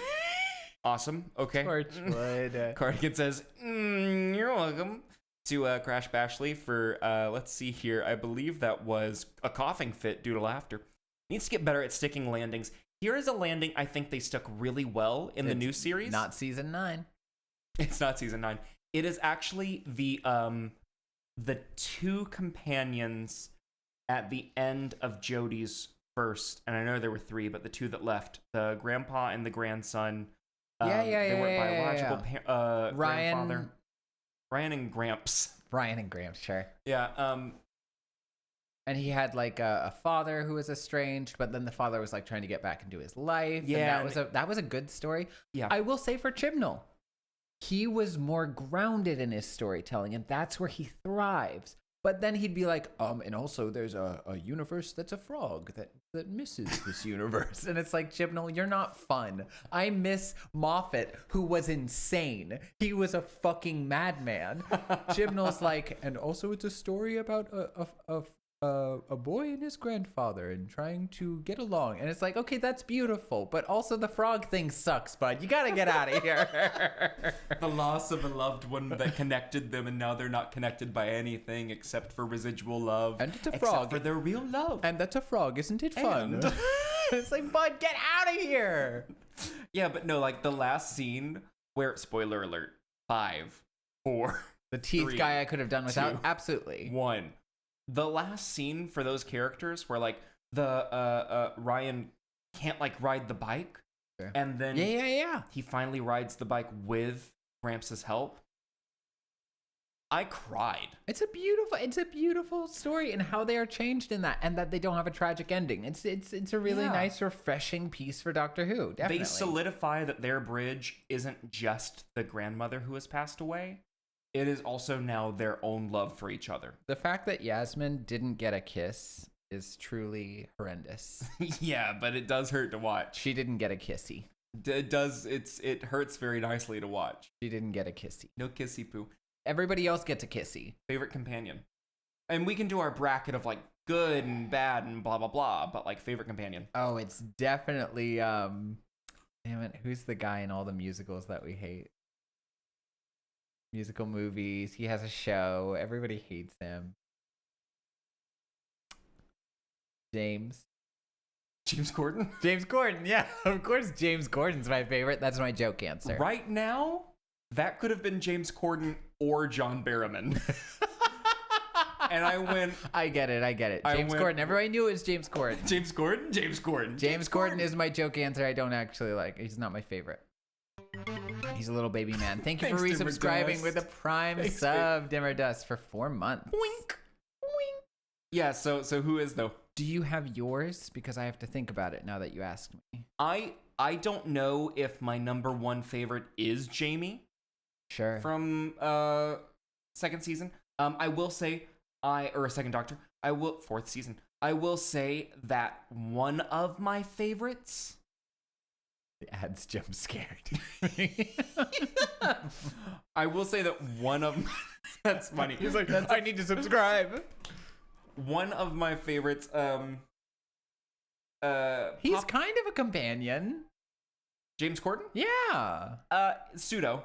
Awesome. Okay. Torchwood. Cardigan says, you're welcome. To Crash Bashley for, let's see here. I believe that was a coughing fit due to laughter. Needs to get better at sticking landings. Here is a landing I think they stuck really well in the new series. Not season 9. It's not season 9. It is actually the two companions at the end of Jodie's first, and I know there were 3, but the 2 that left, the grandpa and the grandson. They weren't biological grandfather. Ryan and Gramps. Brian and Gramps, sure. Yeah. And he had like a father who was estranged, but then the father was like trying to get back into his life. Yeah, and that was a good story. Yeah. I will say for Chibnall, he was more grounded in his storytelling, and that's where he thrives. But then he'd be like, and also there's a universe that's a frog that misses this universe. And it's like, Chibnall, you're not fun. I miss Moffat, who was insane. He was a fucking madman. Chibnall's like, and also it's a story about a boy and his grandfather and trying to get along. And it's like, okay, that's beautiful. But also the frog thing sucks, bud. You gotta get out of here. The loss of a loved one that connected them, and now they're not connected by anything except for residual love. And it's a except frog. for their real love. And that's a frog, isn't it fun? And- It's like, bud, get out of here. Yeah, but no, like the last scene where, spoiler alert, 5, 4, The teeth 3, guy I could have done without. 2, Absolutely. 1. The last scene for those characters where like the Ryan can't like ride the bike, Sure. and then Yeah. he finally rides the bike with Gramps' help. I cried. It's a beautiful story, and how they are changed in that, and that they don't have a tragic ending. It's a really nice, refreshing piece for Doctor Who. Definitely. They solidify that their bridge isn't just the grandmother who has passed away. It is also now their own love for each other. The fact that Yasmin didn't get a kiss is truly horrendous. Yeah, but it does hurt to watch. She didn't get a kissy. It hurts very nicely to watch. She didn't get a kissy. No kissy poo. Everybody else gets a kissy. Favorite companion. And we can do our bracket of like good and bad and blah blah blah, but like favorite companion. Oh, it's definitely damn it, who's the guy in all the musicals that we hate? Musical movies. He has a show. Everybody hates him. James Corden? James Corden, yeah. Of course James Corden's my favorite. That's my joke answer. Right now, that could have been James Corden or John Barrowman. And I went, I get it. James went- Corden. Everybody knew it was James Corden. James Corden? James Corden. James Corden is my joke answer. I don't actually like. He's not my favorite. He's a little baby man. Thank you for Thanks, Dimmer resubscribing Dust. with a prime Thanks, sub, Dimmer Dust, for 4 months. Boink. Yeah, so who is though? Do you have yours? Because I have to think about it now that you asked me. I don't know if my number 1 favorite is Jamie Sure. from second season. I will say or second Doctor. Fourth season. I will say that one of my favorites. The ads jump scared. I will say that one of that's funny. He's like, I need to subscribe. One of my favorites. He's kind of a companion. James Corden. Yeah. Pseudo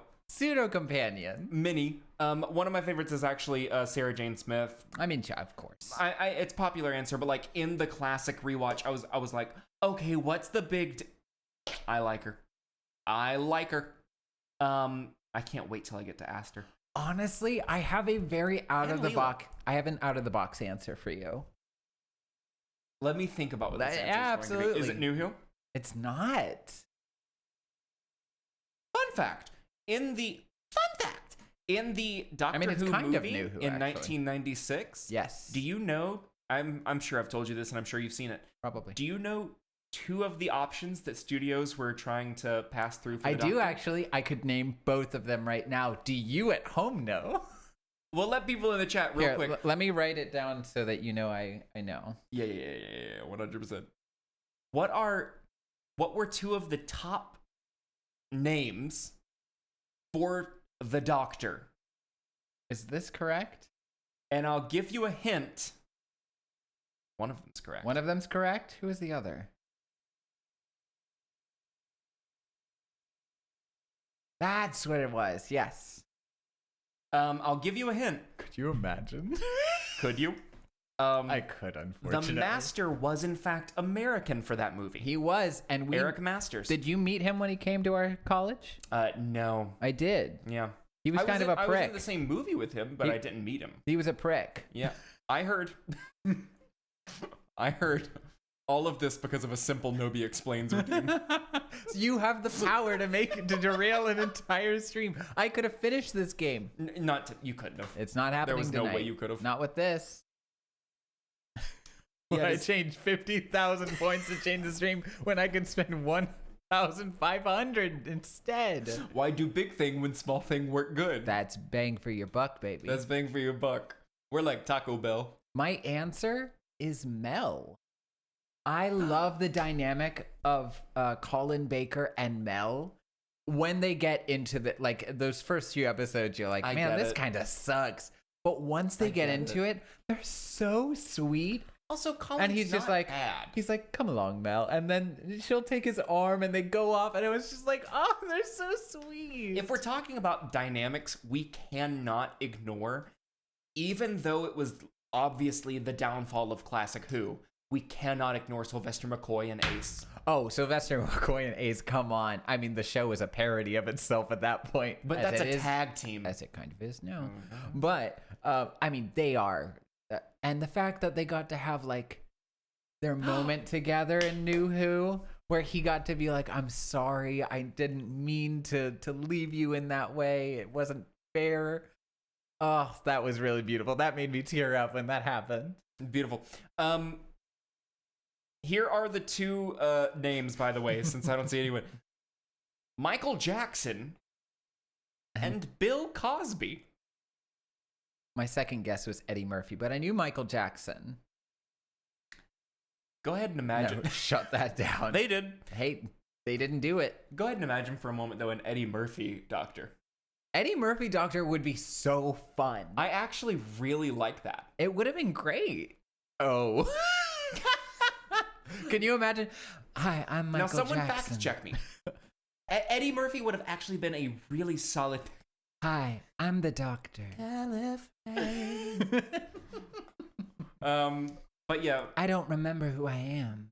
Companion. mini. One of my favorites is actually Sarah Jane Smith. I mean, of course. It's popular answer, but like in the classic rewatch, I was like, okay, what's the big? I like her. I can't wait till I get to Aster. Honestly, I have a very out And of the Leela. box. I have an out of the box answer for you. Let me think about what this That- answer is going to absolutely. be. Is it New Who? It's not. Fun fact: in the fun fact in the Doctor it's Who kind of movie New Who, in actually. 1996. Yes. Do you know? I'm sure I've told you this, and I'm sure you've seen it. Probably. Do you know 2 of the options that studios were trying to pass through for the I do Doctor? actually. I could name both of them right now. Do you at home know? We'll let people in the chat real Here, quick. let me write it down so that you know I know. Yeah, 100%. What were 2 of the top names for the Doctor? Is this correct? And I'll give you a hint. One of them's correct. One of them's correct. Who is the other? That's what it was. Yes. I'll give you a hint. Could you imagine? Could you? I could, unfortunately. The Master was in fact American for that movie. He was, and we. Eric Masters. Did you meet him when he came to our college? No. I did. Yeah. He was kind of a I was prick. in the same movie with him, but I didn't meet him. He was a prick. Yeah. I heard. I heard all of this because of a simple Nobi Explains routine. So you have the power to derail an entire stream. I could have finished this game. You couldn't have. It's not happening. was no way tonight. you could have. Not with this. Yeah, I this- changed 50,000 points to change the stream when I could spend 1,500 instead. Why do big thing when small thing work good? That's bang for your buck, baby. That's bang for your buck. We're like Taco Bell. My answer is Mel. I love the dynamic of Colin Baker and Mel. When they get into those first few episodes, you're like, I man, get this it. kind of sucks. But once they get into it, they're so sweet. Also, Colin's And he's just like, bad. he's like, come along, Mel. And then she'll take his arm and they go off. And it was just like, oh, they're so sweet. If we're talking about dynamics, we cannot ignore, even though it was obviously the downfall of Classic Who, we cannot ignore Sylvester McCoy and Ace. Oh, Sylvester McCoy and Ace, come on. I mean, the show is a parody of itself at that point. But as that's it a is- tag team. As it kind of is now. But, I mean, they are. And the fact that they got to have, their moment together in New Who, where he got to be like, I'm sorry, I didn't mean to leave you in that way. It wasn't fair. Oh, that was really beautiful. That made me tear up when that happened. Beautiful. Here are the 2 names, by the way, since I don't see anyone. Michael Jackson and Bill Cosby. My second guess was Eddie Murphy, but I knew Michael Jackson. Go ahead and imagine. No, shut that down. They did. Hey, they didn't do it. Go ahead and imagine for a moment, though, an Eddie Murphy Doctor. Eddie Murphy Doctor would be so fun. I actually really like that. It would have been great. Oh. Can you imagine? Hi, I'm Michael Now, someone Jackson. fact check me. Eddie Murphy would have actually been a really solid. Hi, I'm the Doctor. But yeah, I don't remember who I am.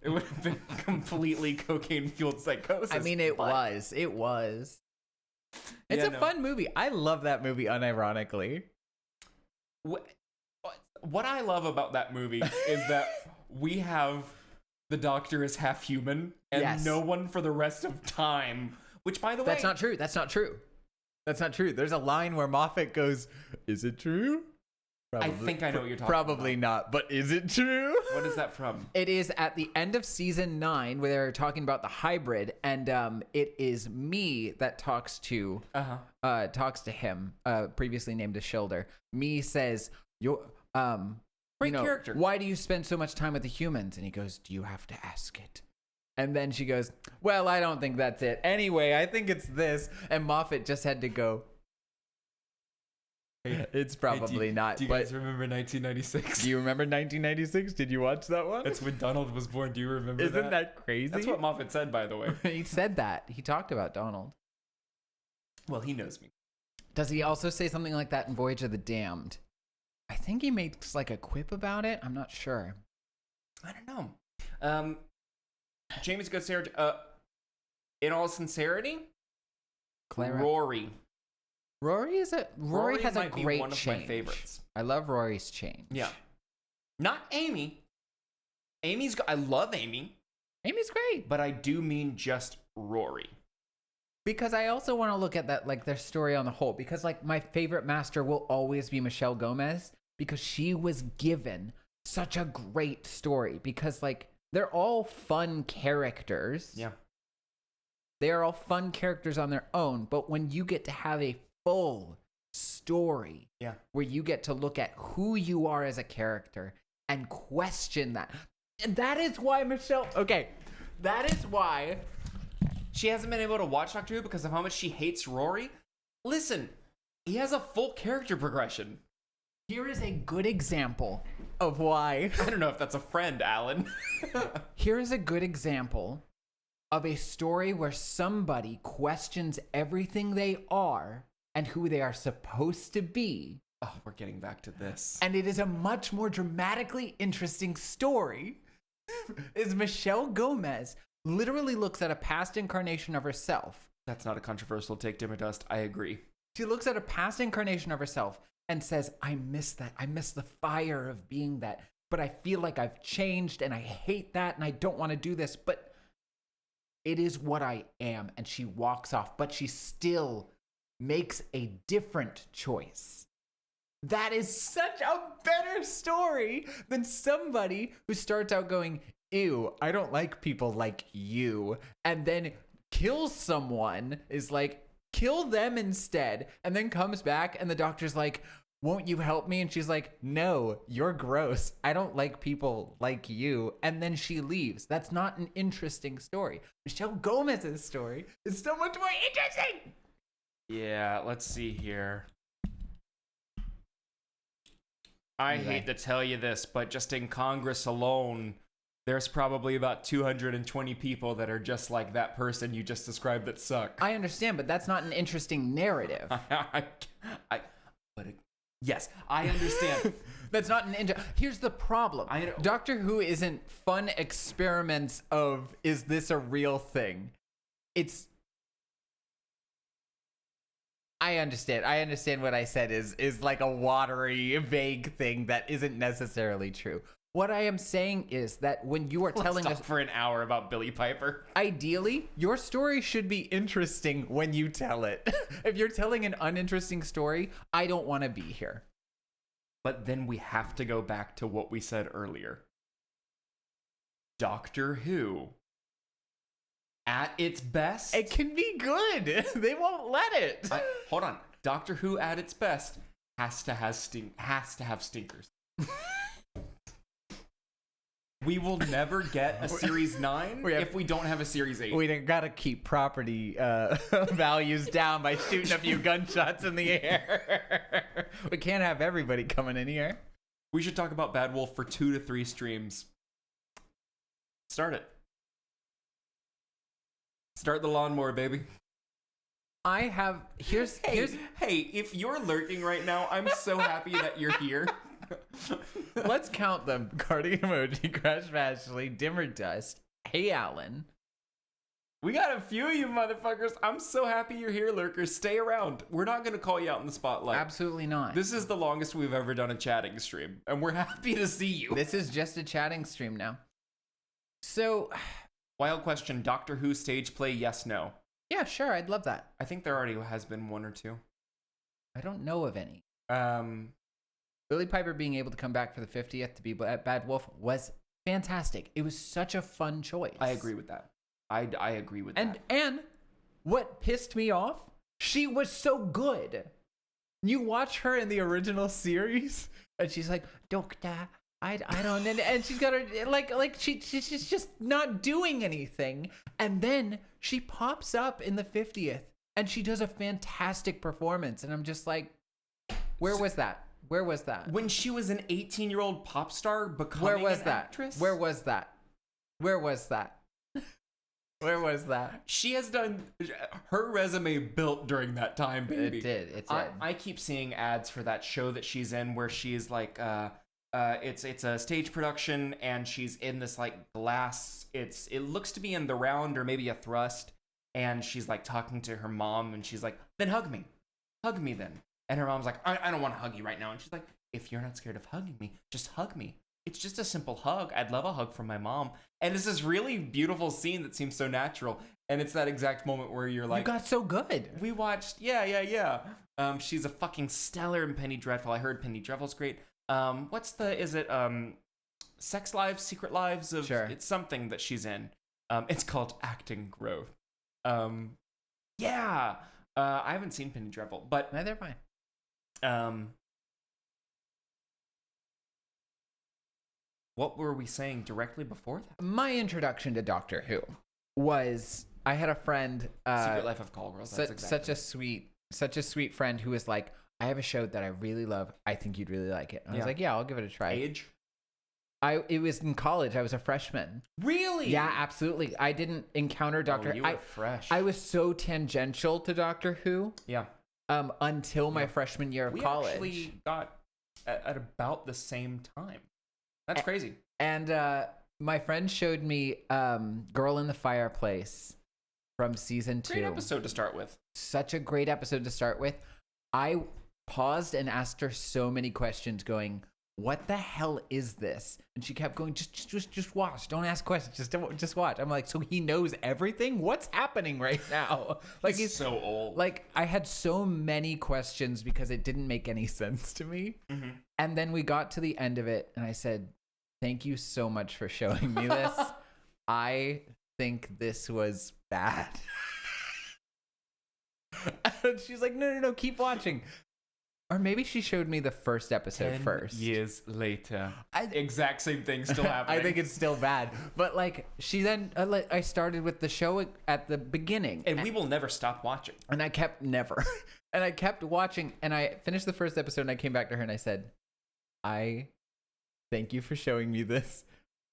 it would have been completely cocaine-fueled psychosis. I mean, it but- was. It was. It's Yeah, a no. fun movie. I love that movie, unironically. What I love about that movie is that we have the Doctor is half human and Yes. no one for the rest of time. Which, by the way, That's not true. That's not true. That's not true. There's a line where Moffat goes, "Is it true?" I think I know what you're talking Probably about. not, but is it true? What is that from? It is at the end of season 9 where they're talking about the hybrid, and it is me that talks to him, previously named as Shilder. Me says, "You're Great character. Why do you spend so much time with the humans?" And he goes, "Do you have to ask it?" And then she goes, "Well, I don't think that's it. Anyway, I think it's this." And Moffat just had to go, "It's probably not." Do you but guys remember 1996? do you remember 1996? Did you watch that one? That's when Donald was born. Do you remember Isn't that crazy? That's what Moffat said, by the way. He said that. He talked about Donald. Well, he knows me. Does he also say something like that in Voyage of the Damned? I think he makes like a quip about it. I'm not sure. I don't know. Jamie's good Sarah. In all sincerity, Clara. Rory. Rory has a might be great one of change. my favorites. I love Rory's change. Yeah. Not Amy. I love Amy. Amy's great. but I do mean just Rory. Because I also want to look at that, like, their story on the whole. Because, like, my favorite master will always be Michelle Gomez. Because she was given such a great story. Because, like, they're all fun characters. Yeah. They are all fun characters on their own. But when you get to have a full story, Yeah. where you get to look at who you are as a character and question that. And that is why that is why She hasn't been able to watch Doctor Who because of how much she hates Rory. Listen, he has a full character progression. here is a good example of why. I don't know if that's a friend, Alan. Here is a good example of a story where somebody questions everything they are and who they are supposed to be. Oh, we're getting back to this. And it is a much more dramatically interesting story. Is Michelle Gomez literally looks at a past incarnation of herself. That's not a controversial take, Dimmer Dust. I agree. She looks at a past incarnation of herself and says, I miss that. I miss the fire of being that. But I feel like I've changed and I hate that and I don't want to do this. But it is what I am. And she walks off, but she still makes a different choice. That is such a better story than somebody who starts out going, ew, I don't like people like you, and then kills someone, is like, kill them instead, and then comes back and the doctor's like, won't you help me? And she's like, no, you're gross. I don't like people like you. And then she leaves. That's not an interesting story. Michelle Gomez's story is so much more interesting. Yeah, let's see here. I hate to tell you this, but just in Congress alone, there's probably about 220 people that are just like that person you just described that suck. I understand, but that's not an interesting narrative. Yes, I understand. That's not Here's the problem. Doctor Who isn't fun experiments of, is this a real thing? I understand. I understand what I said is like a watery, vague thing that isn't necessarily true. What I am saying is that when you are telling us for an hour about Billy Piper, ideally, your story should be interesting when you tell it. If you're telling an uninteresting story, I don't want to be here. But then we have to go back to what we said earlier. Doctor Who, at its best, It can be good. They won't let it. hold on. Doctor Who at its best has to have stinkers. We will never get a Series 9 if we don't have a Series 8. We gotta keep property values down by shooting a few gunshots in the air. We can't have everybody coming in here. We should talk about Bad Wolf for 2 to 3 streams. Start it. Start the lawnmower, baby. Here's Hey, if you're lurking right now, I'm so happy that you're here. let's count them. Guardian Emoji, Crash Ashley, Dimmer Dust, Hey Alan. We got a few of you motherfuckers. I'm so happy you're here, lurkers. Stay around. We're not going to call you out in the spotlight. Absolutely not. This is the longest we've ever done a chatting stream, and we're happy to see you. This is just a chatting stream now. So, Wild question, Doctor Who stage play, yes, no? yeah, sure, I'd love that. I think there already has been 1 or 2. I don't know of any. Billy Billy Piper being able to come back for the 50th to be at Bad Wolf was fantastic. It was such a fun choice. I agree with that. I agree with that. And what pissed me off, she was so good. You watch her in the original series, and she's like, Doctor, I don't, and she's got her, she's just not doing anything. And then she pops up in the 50th, and she does a fantastic performance. And I'm just like, where was that? Where was that? When she was an 18-year-old pop star becoming Where was an that? actress? Where was that? Where was that? Where was that? She has done her resume built during that time, baby. It did. I keep seeing ads for that show that she's in where she's like it's a stage production and she's in this like glass, it looks to be in the round or maybe a thrust, and she's like talking to her mom and she's like, then hug me then. And her mom's like, I don't want to hug you right now. And she's like, if you're not scared of hugging me, just hug me. it's just a simple hug. I'd love a hug from my mom. And it's this really beautiful scene that seems so natural. And it's that exact moment where you're like, You got so good. we watched, yeah. She's a fucking stellar in Penny Dreadful. I heard Penny Dreadful's great. Sex Lives, Secret Lives of, Sure. It's something that she's in. It's called Acting Growth. I haven't seen Penny Dreadful, but No, they're fine. What were we saying directly before that? My introduction to Doctor Who was I had a friend, Secret Life of Call Girls. That's exactly. such a sweet friend who was like, I have a show that I really love. I think you'd really like it. And I was Yeah. like, yeah, I'll give it a try. Age? It was in college. I was a freshman. Really? Yeah, absolutely. I didn't encounter Doctor. You were fresh. I was so tangential to Doctor Who. Yeah. Until my freshman year of We college. actually got at about the same time. That's crazy. And my friend showed me Girl in the Fireplace from season 2. Great episode to start with. Such a great episode to start with. I paused and asked her so many questions going, what the hell is this? And she kept going, just watch. Don't ask questions. Just watch. I'm like, so he knows everything? What's happening right now? Like He's so old. Like I had so many questions because it didn't make any sense to me. Mm-hmm. And then we got to the end of it and I said, thank you so much for showing me this. I think this was bad. And she's like, no, keep watching. Or maybe she showed me the first episode 10 first. years later. Exact same thing still happening. I think it's still bad. But like, she then, I started with the show at the beginning. And we will never stop watching. And I kept and I kept watching and I finished the first episode and I came back to her and I said, I thank you for showing me this.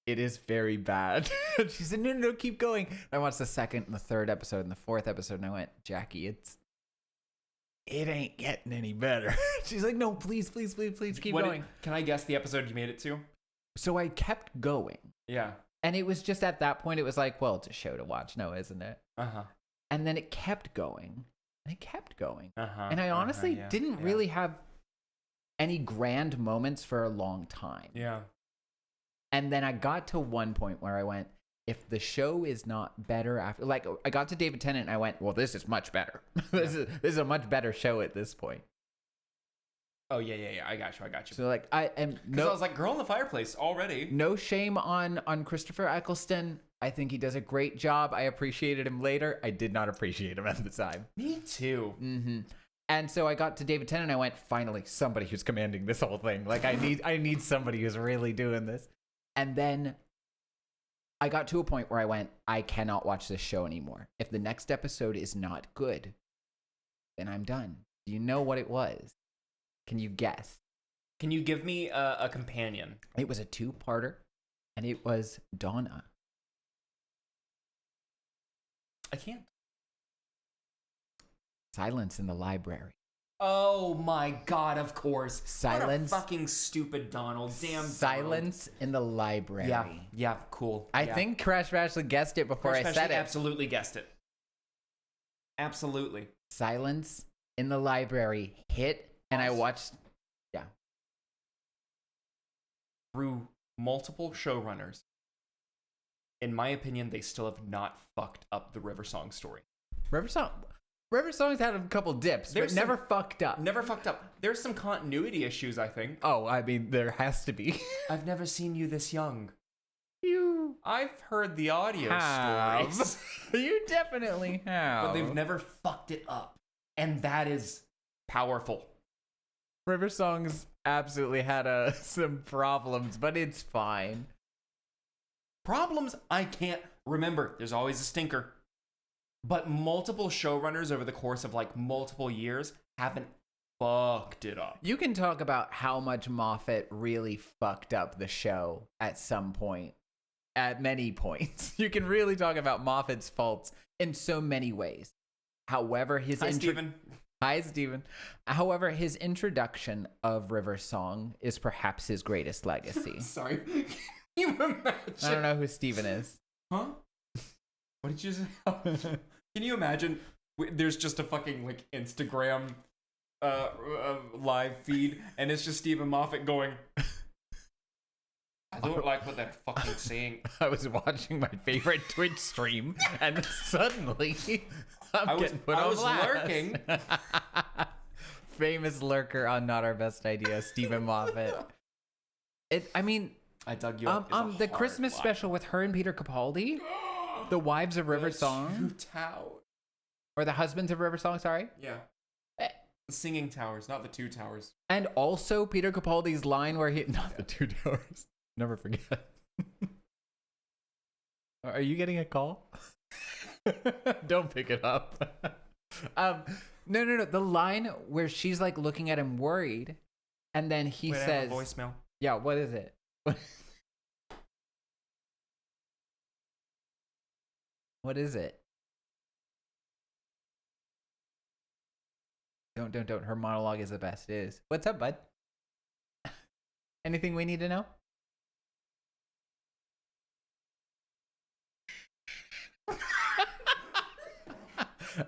It is very bad. And she said, no, keep going. And I watched the second and the third episode and the fourth episode and I went, Jackie, it ain't getting any better. She's like, no, please keep going. Can I guess the episode you made it to? So I kept going. Yeah. And it was just at that point, it was like, well, it's a show to watch. No, isn't it? Uh-huh. And then it kept going. And it kept going. Uh-huh. And I honestly yeah, didn't yeah. really have any grand moments for a long time. Yeah. And then I got to one point where I went, if the show is not better after, like I got to David Tennant and I went, well, this is much better. This is a much better show at this point. Oh, yeah. I got you. So like I am Because I was like, Girl in the Fireplace already. no shame on Christopher Eccleston. I think he does a great job. I appreciated him later. I did not appreciate him at the time. Me too. Mm-hmm. And so I got to David Tennant and I went, finally, somebody who's commanding this whole thing. Like I need somebody who's really doing this. And then I got to a point where I went, I cannot watch this show anymore. If the next episode is not good, then I'm done. Do you know what it was? Can you guess? Can you give me a companion? It was a 2-parter, and it was Donna. I can't. Silence in the Library. Oh my god, of course. Silence. What a fucking stupid Donald. Damn Silence in the Library. Donald. Yeah, cool. I think Crash actually guessed it before Crash I said it. absolutely guessed it. Absolutely. Silence in the Library hit, and I watched. Yeah. Through multiple showrunners, in my opinion, they still have not fucked up the River Song story. River Song's had a couple dips, but never fucked up. Never fucked up. There's some continuity issues, I think. Oh, I mean, there has to be. I've never seen you this young. I've heard the audio have. stories. You definitely have. But they've never fucked it up. And that is powerful. River Song's absolutely had some problems, but it's fine. Problems I can't remember. There's always a stinker. But multiple showrunners over the course of like multiple years haven't fucked it up. You can talk about how much Moffat really fucked up the show at some point. At many points. You can really talk about Moffat's faults in so many ways. However, Hi, Steven. Hi, Steven. However, his introduction of River Song is perhaps his greatest legacy. Sorry. Can you imagine? I don't know who Steven is. Huh? What did you say? Can you imagine? There's just a fucking like Instagram live feed, and it's just Stephen Moffat going, I don't like what they're fucking saying. I was watching my favorite Twitch stream, and suddenly I'm getting put on blast. lurking. Famous lurker on Not Our Best Idea, Stephen Moffat. I dug you up. The Christmas special with her and Peter Capaldi, The Wives of River Song, or The Husbands of River Song, sorry. Yeah. The singing towers, not the two towers. And also Peter Capaldi's line where not the two towers. Never forget. Are you getting a call? Don't pick it up. No. The line where she's like looking at him worried, and then he Wait, says, I have a voicemail. "Yeah, what is it?" What is it? Don't. Her monologue is the best. It is. What's up, bud? Anything we need to know?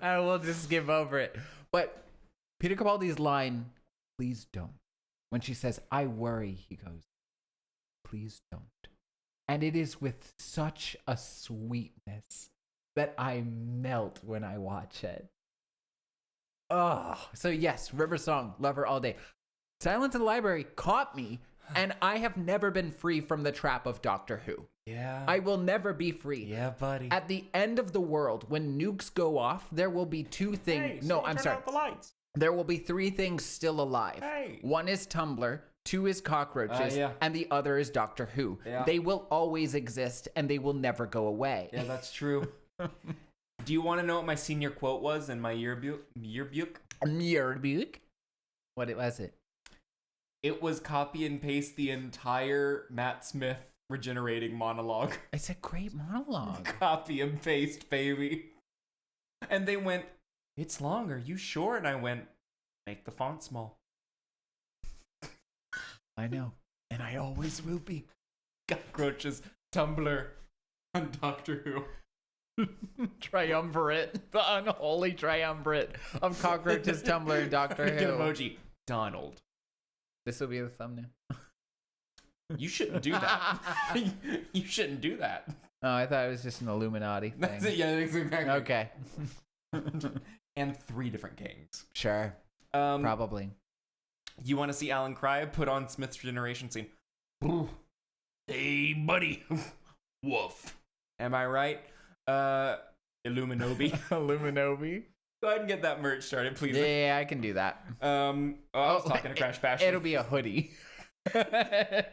I will just skip over it. But Peter Capaldi's line, "Please don't." When she says, "I worry," he goes, "Please don't." And it is with such a sweetness that I melt when I watch it. Oh, so yes, River Song, love her all day. Silence in the Library caught me, and I have never been free from the trap of Doctor Who. Yeah. I will never be free. Yeah, buddy. At the end of the world, when nukes go off, there will be two things. No, I'm sorry. Turn out the lights. There will be three things still alive. Hey. One is Tumblr, two is cockroaches, Yeah. and the other is Doctor Who. Yeah. They will always exist, and they will never go away. Yeah, that's true. Do you want to know what my senior quote was in my yearbook? Yearbook? What was it? It was copy and paste the entire Matt Smith regenerating monologue. It's a great monologue. Copy and paste, baby. And they went, "It's longer, you sure?" And I went, "Make the font small." I know. And I always will be. Cockroaches, Tumblr, and Doctor Who. Triumvirate. The unholy triumvirate of cockroaches, Tumblr, and Doctor Make an Who. emoji. Donald. This will be the thumbnail. You shouldn't do that. You shouldn't do that. Oh, I thought it was just an Illuminati thing. That's it. Yeah, that's exactly. Okay. And 3 different kings. Sure. Probably. You want to see Alan cry? Put on Smith's regeneration scene. Hey, buddy. Woof. Am I right? Illuminobi. Illuminobi. Go ahead and get that merch started, please. Yeah, I can do that. I was talking to Crash Bash. It'll be a hoodie. Okay,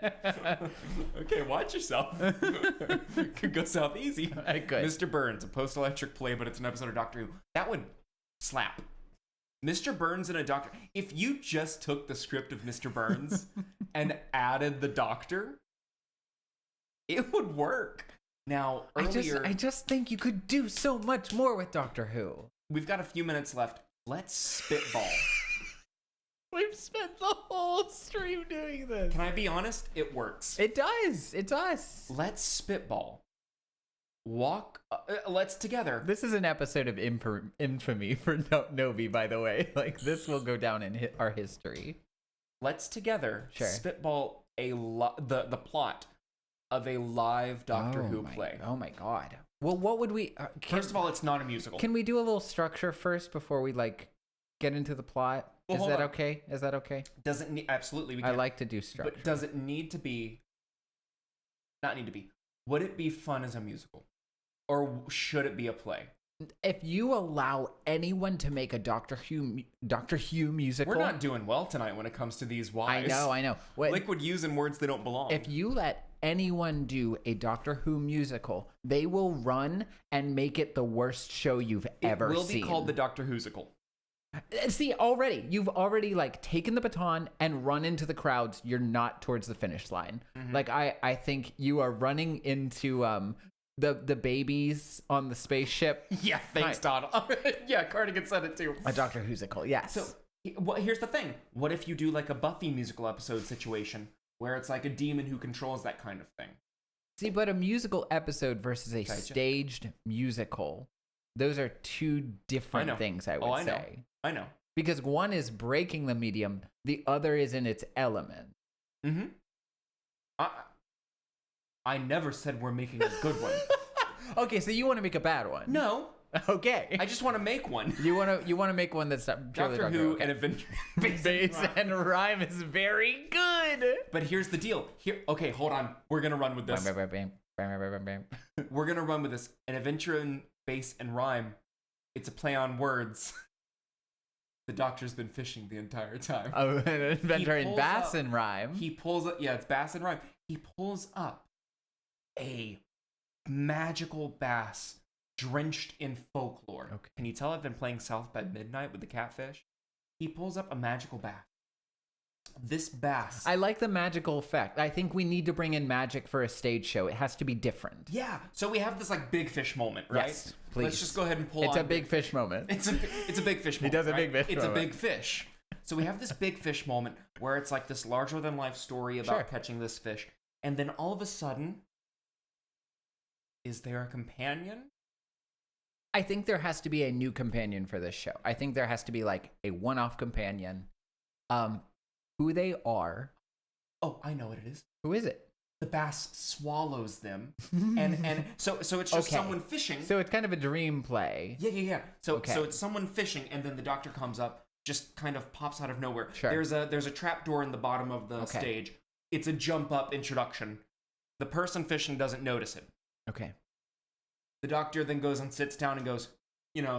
watch yourself. Could go south easy. I could. Mr. Burns, a post-electric play, but it's an episode of Doctor Who. That would slap. Mr. Burns and a doctor. If you just took the script of Mr. Burns and added the doctor, it would work. Now, earlier... I just think you could do so much more with Doctor Who. We've got a few minutes left. Let's spitball. We've spent the whole stream doing this. Can I be honest? It works. It does. It's us. Let's spitball. Let's together. This is an episode of infamy for Novi, by the way. Like, this will go down in our history. Let's together spitball the plot of a live Doctor Who play. Oh my god. Well, what would we... First of all, it's not a musical. Can we do a little structure first before we, like, get into the plot? Well, Is that okay? Is that okay? Doesn't need... Absolutely, we can. I like to do structure. But does it need to be... Not need to be. Would it be fun as a musical? Or should it be a play? If you allow anyone to make a Doctor Who musical... We're not doing well tonight when it comes to these whys. I know. Liquid using words they don't belong. If you let anyone do a Doctor Who musical, they will run and make it the worst show you've ever seen. It will be called the Doctor Who'sicle. See, you've already like taken the baton and run into the crowds. You're not towards the finish line. Mm-hmm. Like I think you are running into the babies on the spaceship. Yeah, thanks, Donald. Yeah, Cardigan said it too. A Doctor Who'sicle, yes. So, here's the thing. What if you do like a Buffy musical episode situation where it's like a demon who controls that kind of thing? See, but a musical episode versus a staged musical, those are two different things, I would say. I know. Because one is breaking the medium, the other is in its element. Mm-hmm. I never said we're making a good one. Okay, so you want to make a bad one? No, Okay. I just want to make one. You want to make one that's not purely Doctor Who okay. and Adventure. Bass and rhyme is very good. But here's the deal. Okay, hold on. We're gonna run with this. We're gonna run with this. An adventure in bass and rhyme. It's a play on words. The Doctor's been fishing the entire time. Oh, an adventure in pulls bass up- and rhyme. He pulls up. Yeah, it's bass and rhyme. He pulls up a magical bass drenched in folklore. Okay. Can you tell I've been playing South by Midnight with the catfish? He pulls up a magical bass. This bass. I like the magical effect. I think we need to bring in magic for a stage show. It has to be different. Yeah. So we have this like big fish moment, right? Yes, please. Let's just go ahead and pull. It's on a big fish moment. It's a big fish moment. does a right? big fish It's moment. a big fish. So we have this big fish moment where it's like this larger than life story about Sure. catching this fish, and then all of a sudden, is there a companion? I think there has to be a new companion for this show. I think there has to be like a one-off companion. Who they are. Oh, I know what it is. Who is it? The bass swallows them, and so it's just Okay. someone fishing. So it's kind of a dream play. Yeah. So Okay. it's someone fishing, and then the Doctor comes up, just kind of pops out of nowhere. Sure. There's a trap door in the bottom of the Okay. stage. It's a jump up introduction. The person fishing doesn't notice it. Okay. The Doctor then goes and sits down and goes,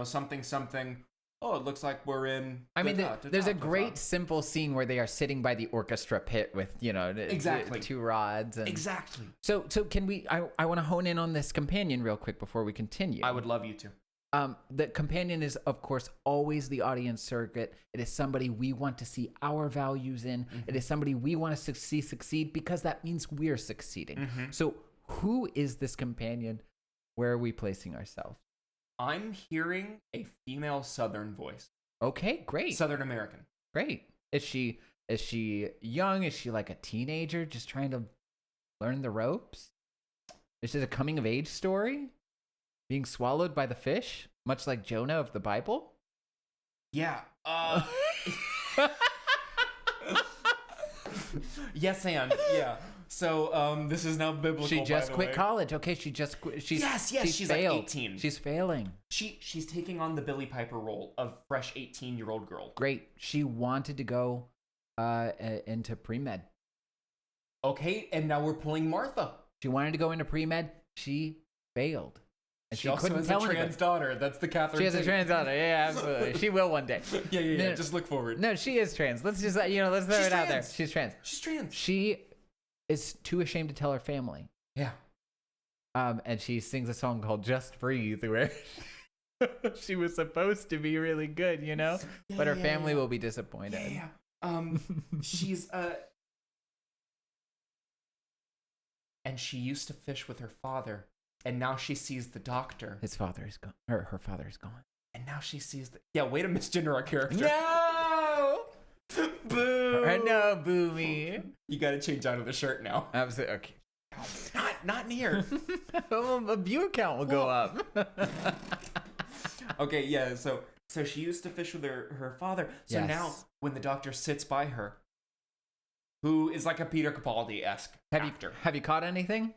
something. Oh, it looks like we're in. I mean, da-da, there's a da-da, great da-da." simple scene where they are sitting by the orchestra pit with, Exactly. two rods. And Exactly. So can we, I want to hone in on this companion real quick before we continue. I would love you to. The companion is, of course, always the audience surrogate. It is somebody we want to see our values in. Mm-hmm. It is somebody we want to see succeed because that means we're succeeding. Mm-hmm. So who is this companion? Where are we placing ourselves? I'm hearing a female Southern voice. Okay, great. Southern American. Great. Is she young? Is she like a teenager just trying to learn the ropes? Is it a coming of age story? Being swallowed by the fish, much like Jonah of the Bible? Yeah. Yes, and yeah. So this is now biblical. She just by the quit way. college. Okay, she just quit. She's Yes, she's like failed. 18. She's failing. She's taking on the Billy Piper role of fresh 18-year-old girl. Great. She wanted to go into pre-med. Okay, and now we're pulling Martha. She wanted to go into pre-med. She failed. And she also couldn't has tell a anybody. trans daughter. That's the Catherine. She has a thing. trans daughter. Yeah, absolutely. She will one day. Yeah. No, Just look forward. No, she is trans. Let's just let's throw She's it out there. trans. She's trans. She's trans. She is too ashamed to tell her family. Yeah. And she sings a song called "Just Breathe," where she was supposed to be really good, but her family will be disappointed. Yeah. She's and she used to fish with her father, and now she sees the Doctor, His father is gone. Her father is gone. and now she sees the. Yeah, way to misgender our character. No. Boo. No, boo me. You got to change out of the shirt now. Absolutely. Okay. Not in here. A view count will go up. Okay, yeah. So she used to fish with her father. So Yes. now when the Doctor sits by her, who is like a Peter Capaldi-esque actor. Have you caught anything?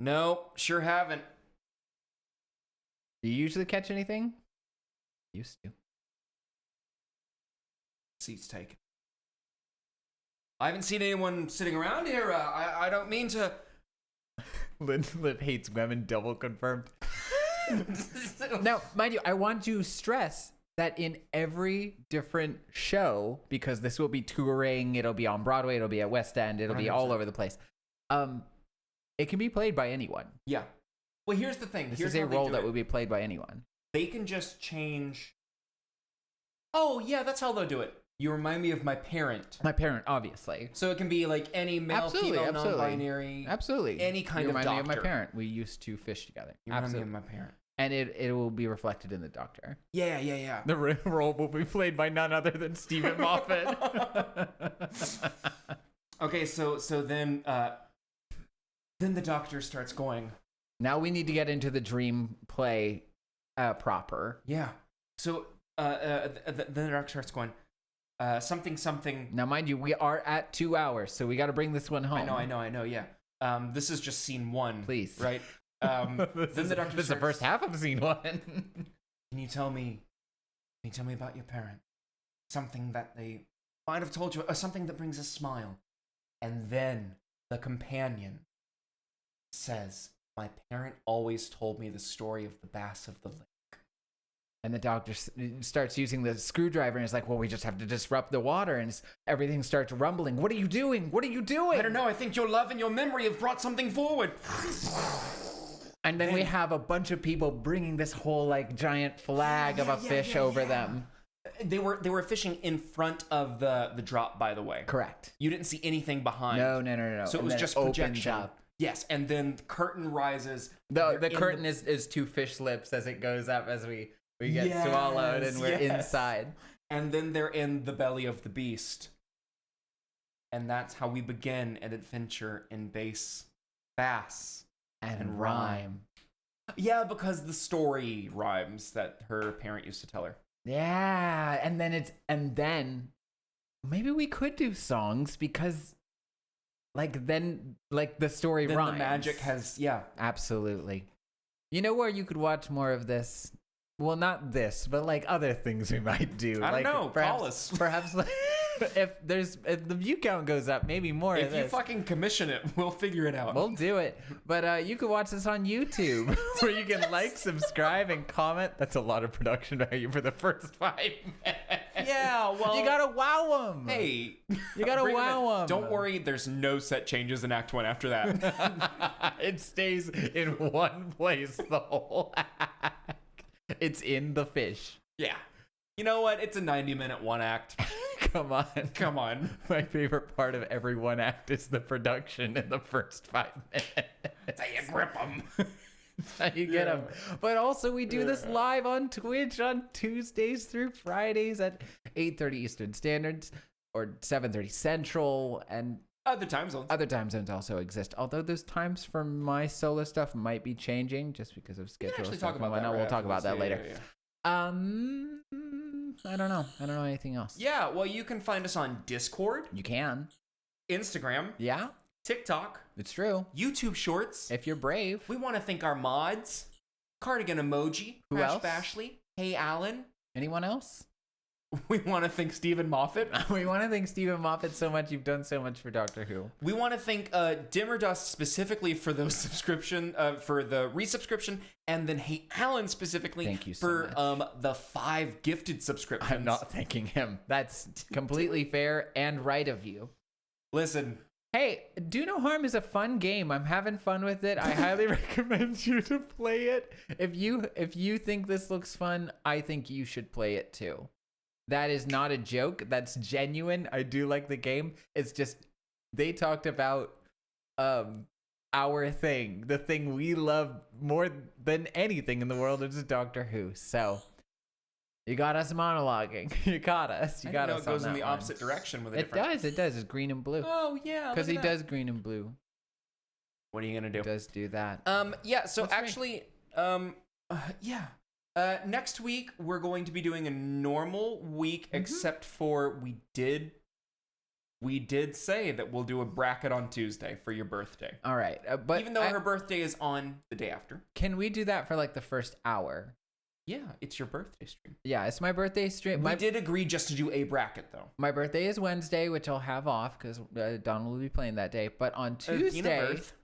No, sure haven't. Do you usually catch anything? Used to. Seats taken. I haven't seen anyone sitting around here. I don't mean to. Liv hates women, double confirmed. Now, mind you, I want to stress that in every different show, because this will be touring, it'll be on Broadway, it'll be at West End, it'll be all 100%. over the place. It can be played by anyone. Yeah. Well, here's the thing. This Here's is a how they role do that it. would be played by anyone. They can just change. Oh yeah, that's how they'll do it. You remind me of my parent. My parent, obviously. So it can be like any male, Absolutely, female, absolutely. non-binary. Absolutely. Any kind you of remind me of my doctor. parent. We used to fish together. You remind me Absolutely. of my parent. And it will be reflected in the Doctor. Yeah. The role will be played by none other than Stephen Moffat. Okay, so then the Doctor starts going. Now we need to get into the dream play proper. Yeah. So the Doctor starts going. Something. Now, mind you, we are at 2 hours, so we got to bring this one home. I know. Yeah. This is just scene 1. Please. Right? This Then the doctor is the starts, first half of scene 1. Can you tell me about your parent? Something that they might have told you, or something that brings a smile. And then the companion says, my parent always told me the story of the bass of the lake. And the doctor starts using the screwdriver and is like, well, we just have to disrupt the water. And everything starts rumbling. What are you doing? What are you doing? I don't know. I think your love and your memory have brought something forward. And then we have a bunch of people bringing this whole like giant flag of a fish over them. They were fishing in front of the drop, by the way. Correct. You didn't see anything behind. No. So it And was then just opens projection. up. Yes, and then the curtain rises. The curtain is 2 fish lips as it goes up as we get swallowed and we're inside. And then they're in the belly of the beast. And that's how we begin an adventure in bass And rhyme. Yeah, because the story rhymes that her parent used to tell her. Yeah, and then maybe we could do songs because the story Then rhymes. the magic has Absolutely. You know where you could watch more of this? Well, not this, but like other things we might do. I don't know. Perhaps, Call us. Perhaps if the view count goes up, maybe more of If this. you fucking commission it, we'll figure it out. We'll do it. But you can watch this on YouTube where you can like, subscribe, and comment. That's a lot of production value for the first 5 minutes. Yeah, well, You gotta wow them. Hey, You gotta bring 'em in. wow them. Don't worry, there's no set changes in Act 1 after that. It stays in one place the whole act. It's in the fish. Yeah. You know what? It's a 90-minute one act. Come on. Come on. My favorite part of every one act is the production in the first 5 minutes. That's how you grip them. That's how you get them. But also, we do this live on Twitch on Tuesdays through Fridays at 8:30 Eastern Standards or 7:30 Central, and Other time zones. other time zones also exist. Although those times for my solo stuff might be changing just because of schedule actually stuff talk about and whatnot. that right We'll talk after about this. that later. Yeah. I don't know. I don't know anything else. Yeah, well, you can find us on Discord, You can. Instagram, Yeah, TikTok, it's true. YouTube Shorts. If you're brave. We want to thank our mods, Cardigan Emoji, Who Crash else? Bashley, Hey Alan. Anyone else? We want to thank Stephen Moffat. We want to thank Stephen Moffat so much. You've done so much for Doctor Who. We want to thank Dimmer Dust specifically for those for the resubscription, and then Hey Alan specifically Thank you so for the 5 gifted subscriptions. I'm not thanking him. That's completely fair and right of you. Listen, Hey, Do No Harm is a fun game. I'm having fun with it. I highly recommend you to play it. If you think this looks fun, I think you should play it too. That is not a joke. That's genuine. I do like the game. It's just they talked about our thing, the thing we love more than anything in the world, is Doctor Who. So you got us monologuing. You got us. You I got know us. it goes on in that the one. opposite direction with a It different. does. It does. It's green and blue. Oh yeah, Because he does green and blue. What are you gonna do? He does do that. Yeah. So What's right? actually, yeah. Next week we're going to be doing a normal week, except for we did say that we'll do a bracket on Tuesday for your birthday. All right, but Even though her birthday is on the day after. can we do that for like the first hour? Yeah, it's your birthday stream. Yeah, it's my birthday stream. We did agree just to do a bracket though. My birthday is Wednesday, which I'll have off because Donald will be playing that day. But on Athena Tuesday, birth.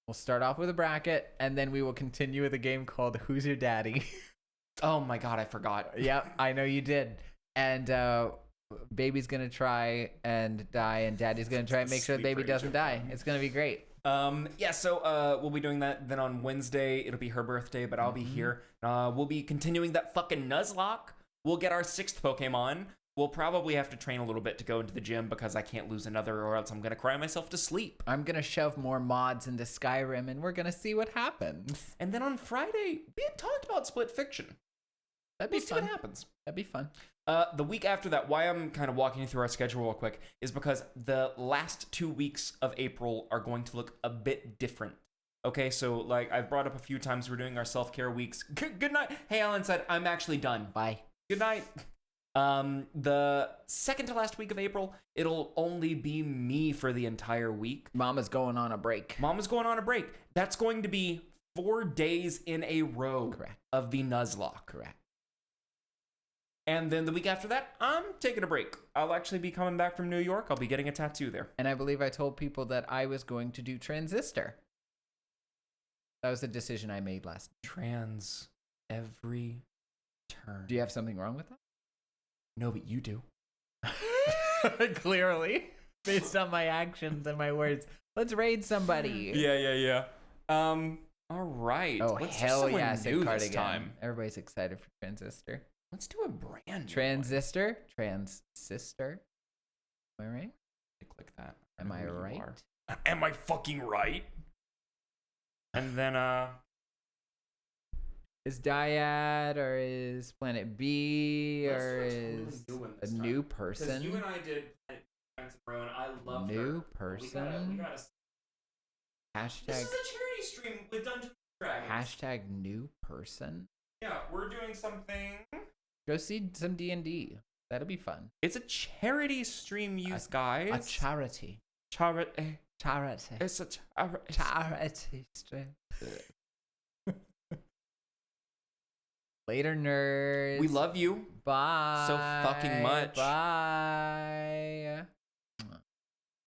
we'll start off with a bracket, and then we will continue with a game called Who's Your Daddy? Oh my god, I forgot. Yep, I know you did. And baby's gonna try and die, and daddy's gonna try and make sure the baby Sleep doesn't die. It's gonna be great. Yeah, so we'll be doing that. Then on Wednesday, it'll be her birthday, but I'll be here. We'll be continuing that fucking Nuzlocke. We'll get our 6th Pokemon. We'll probably have to train a little bit to go into the gym because I can't lose another or else I'm going to cry myself to sleep. I'm gonna shove more mods into Skyrim, and we're gonna see what happens. And then on Friday, we had talked about Split Fiction. That'd be We'll see fun. what happens. That'd be fun. The week after that, why I'm kind of walking you through our schedule real quick is because the last 2 weeks of April are going to look a bit different. Okay, so like I've brought up a few times, we're doing our self-care weeks. Good night. Hey, Alan said, I'm actually done. Bye. Good night. The second to last week of April, it'll only be me for the entire week. Mama's going on a break. Mama's going on a break. That's going to be 4 days in a row Correct. of the Nuzlocke. Correct. And then the week after that, I'm taking a break. I'll actually be coming back from New York. I'll be getting a tattoo there. And I believe I told people that I was going to do Transistor. That was a decision I made last night. Trans every turn. Do you have something wrong with that? No, but you do. Clearly, based on my actions and my words. Let's raid somebody. Yeah. All right. Oh, Let's do hell someone yeah, new Sid this Cardigan. time. Everybody's excited for Transistor. Let's do a brand new one. Transistor? Transistor? Am I right? Click that. Am I know who you right? are. Am I fucking right? And then, Is Dyad or is Planet B Let's or do a totally is new one a this new Because person? you and I did Planet Row, and I love New her. We person? gotta, this Hashtag is a charity stream with Dungeons and Dragons. hashtag new person. Yeah, we're doing something. Go see some D&D. That'll be fun. It's a charity stream, you guys. A charity. Charity. Charity. It's a charity. Charity stream. Later, nerds. We love you Bye. so fucking much. Bye.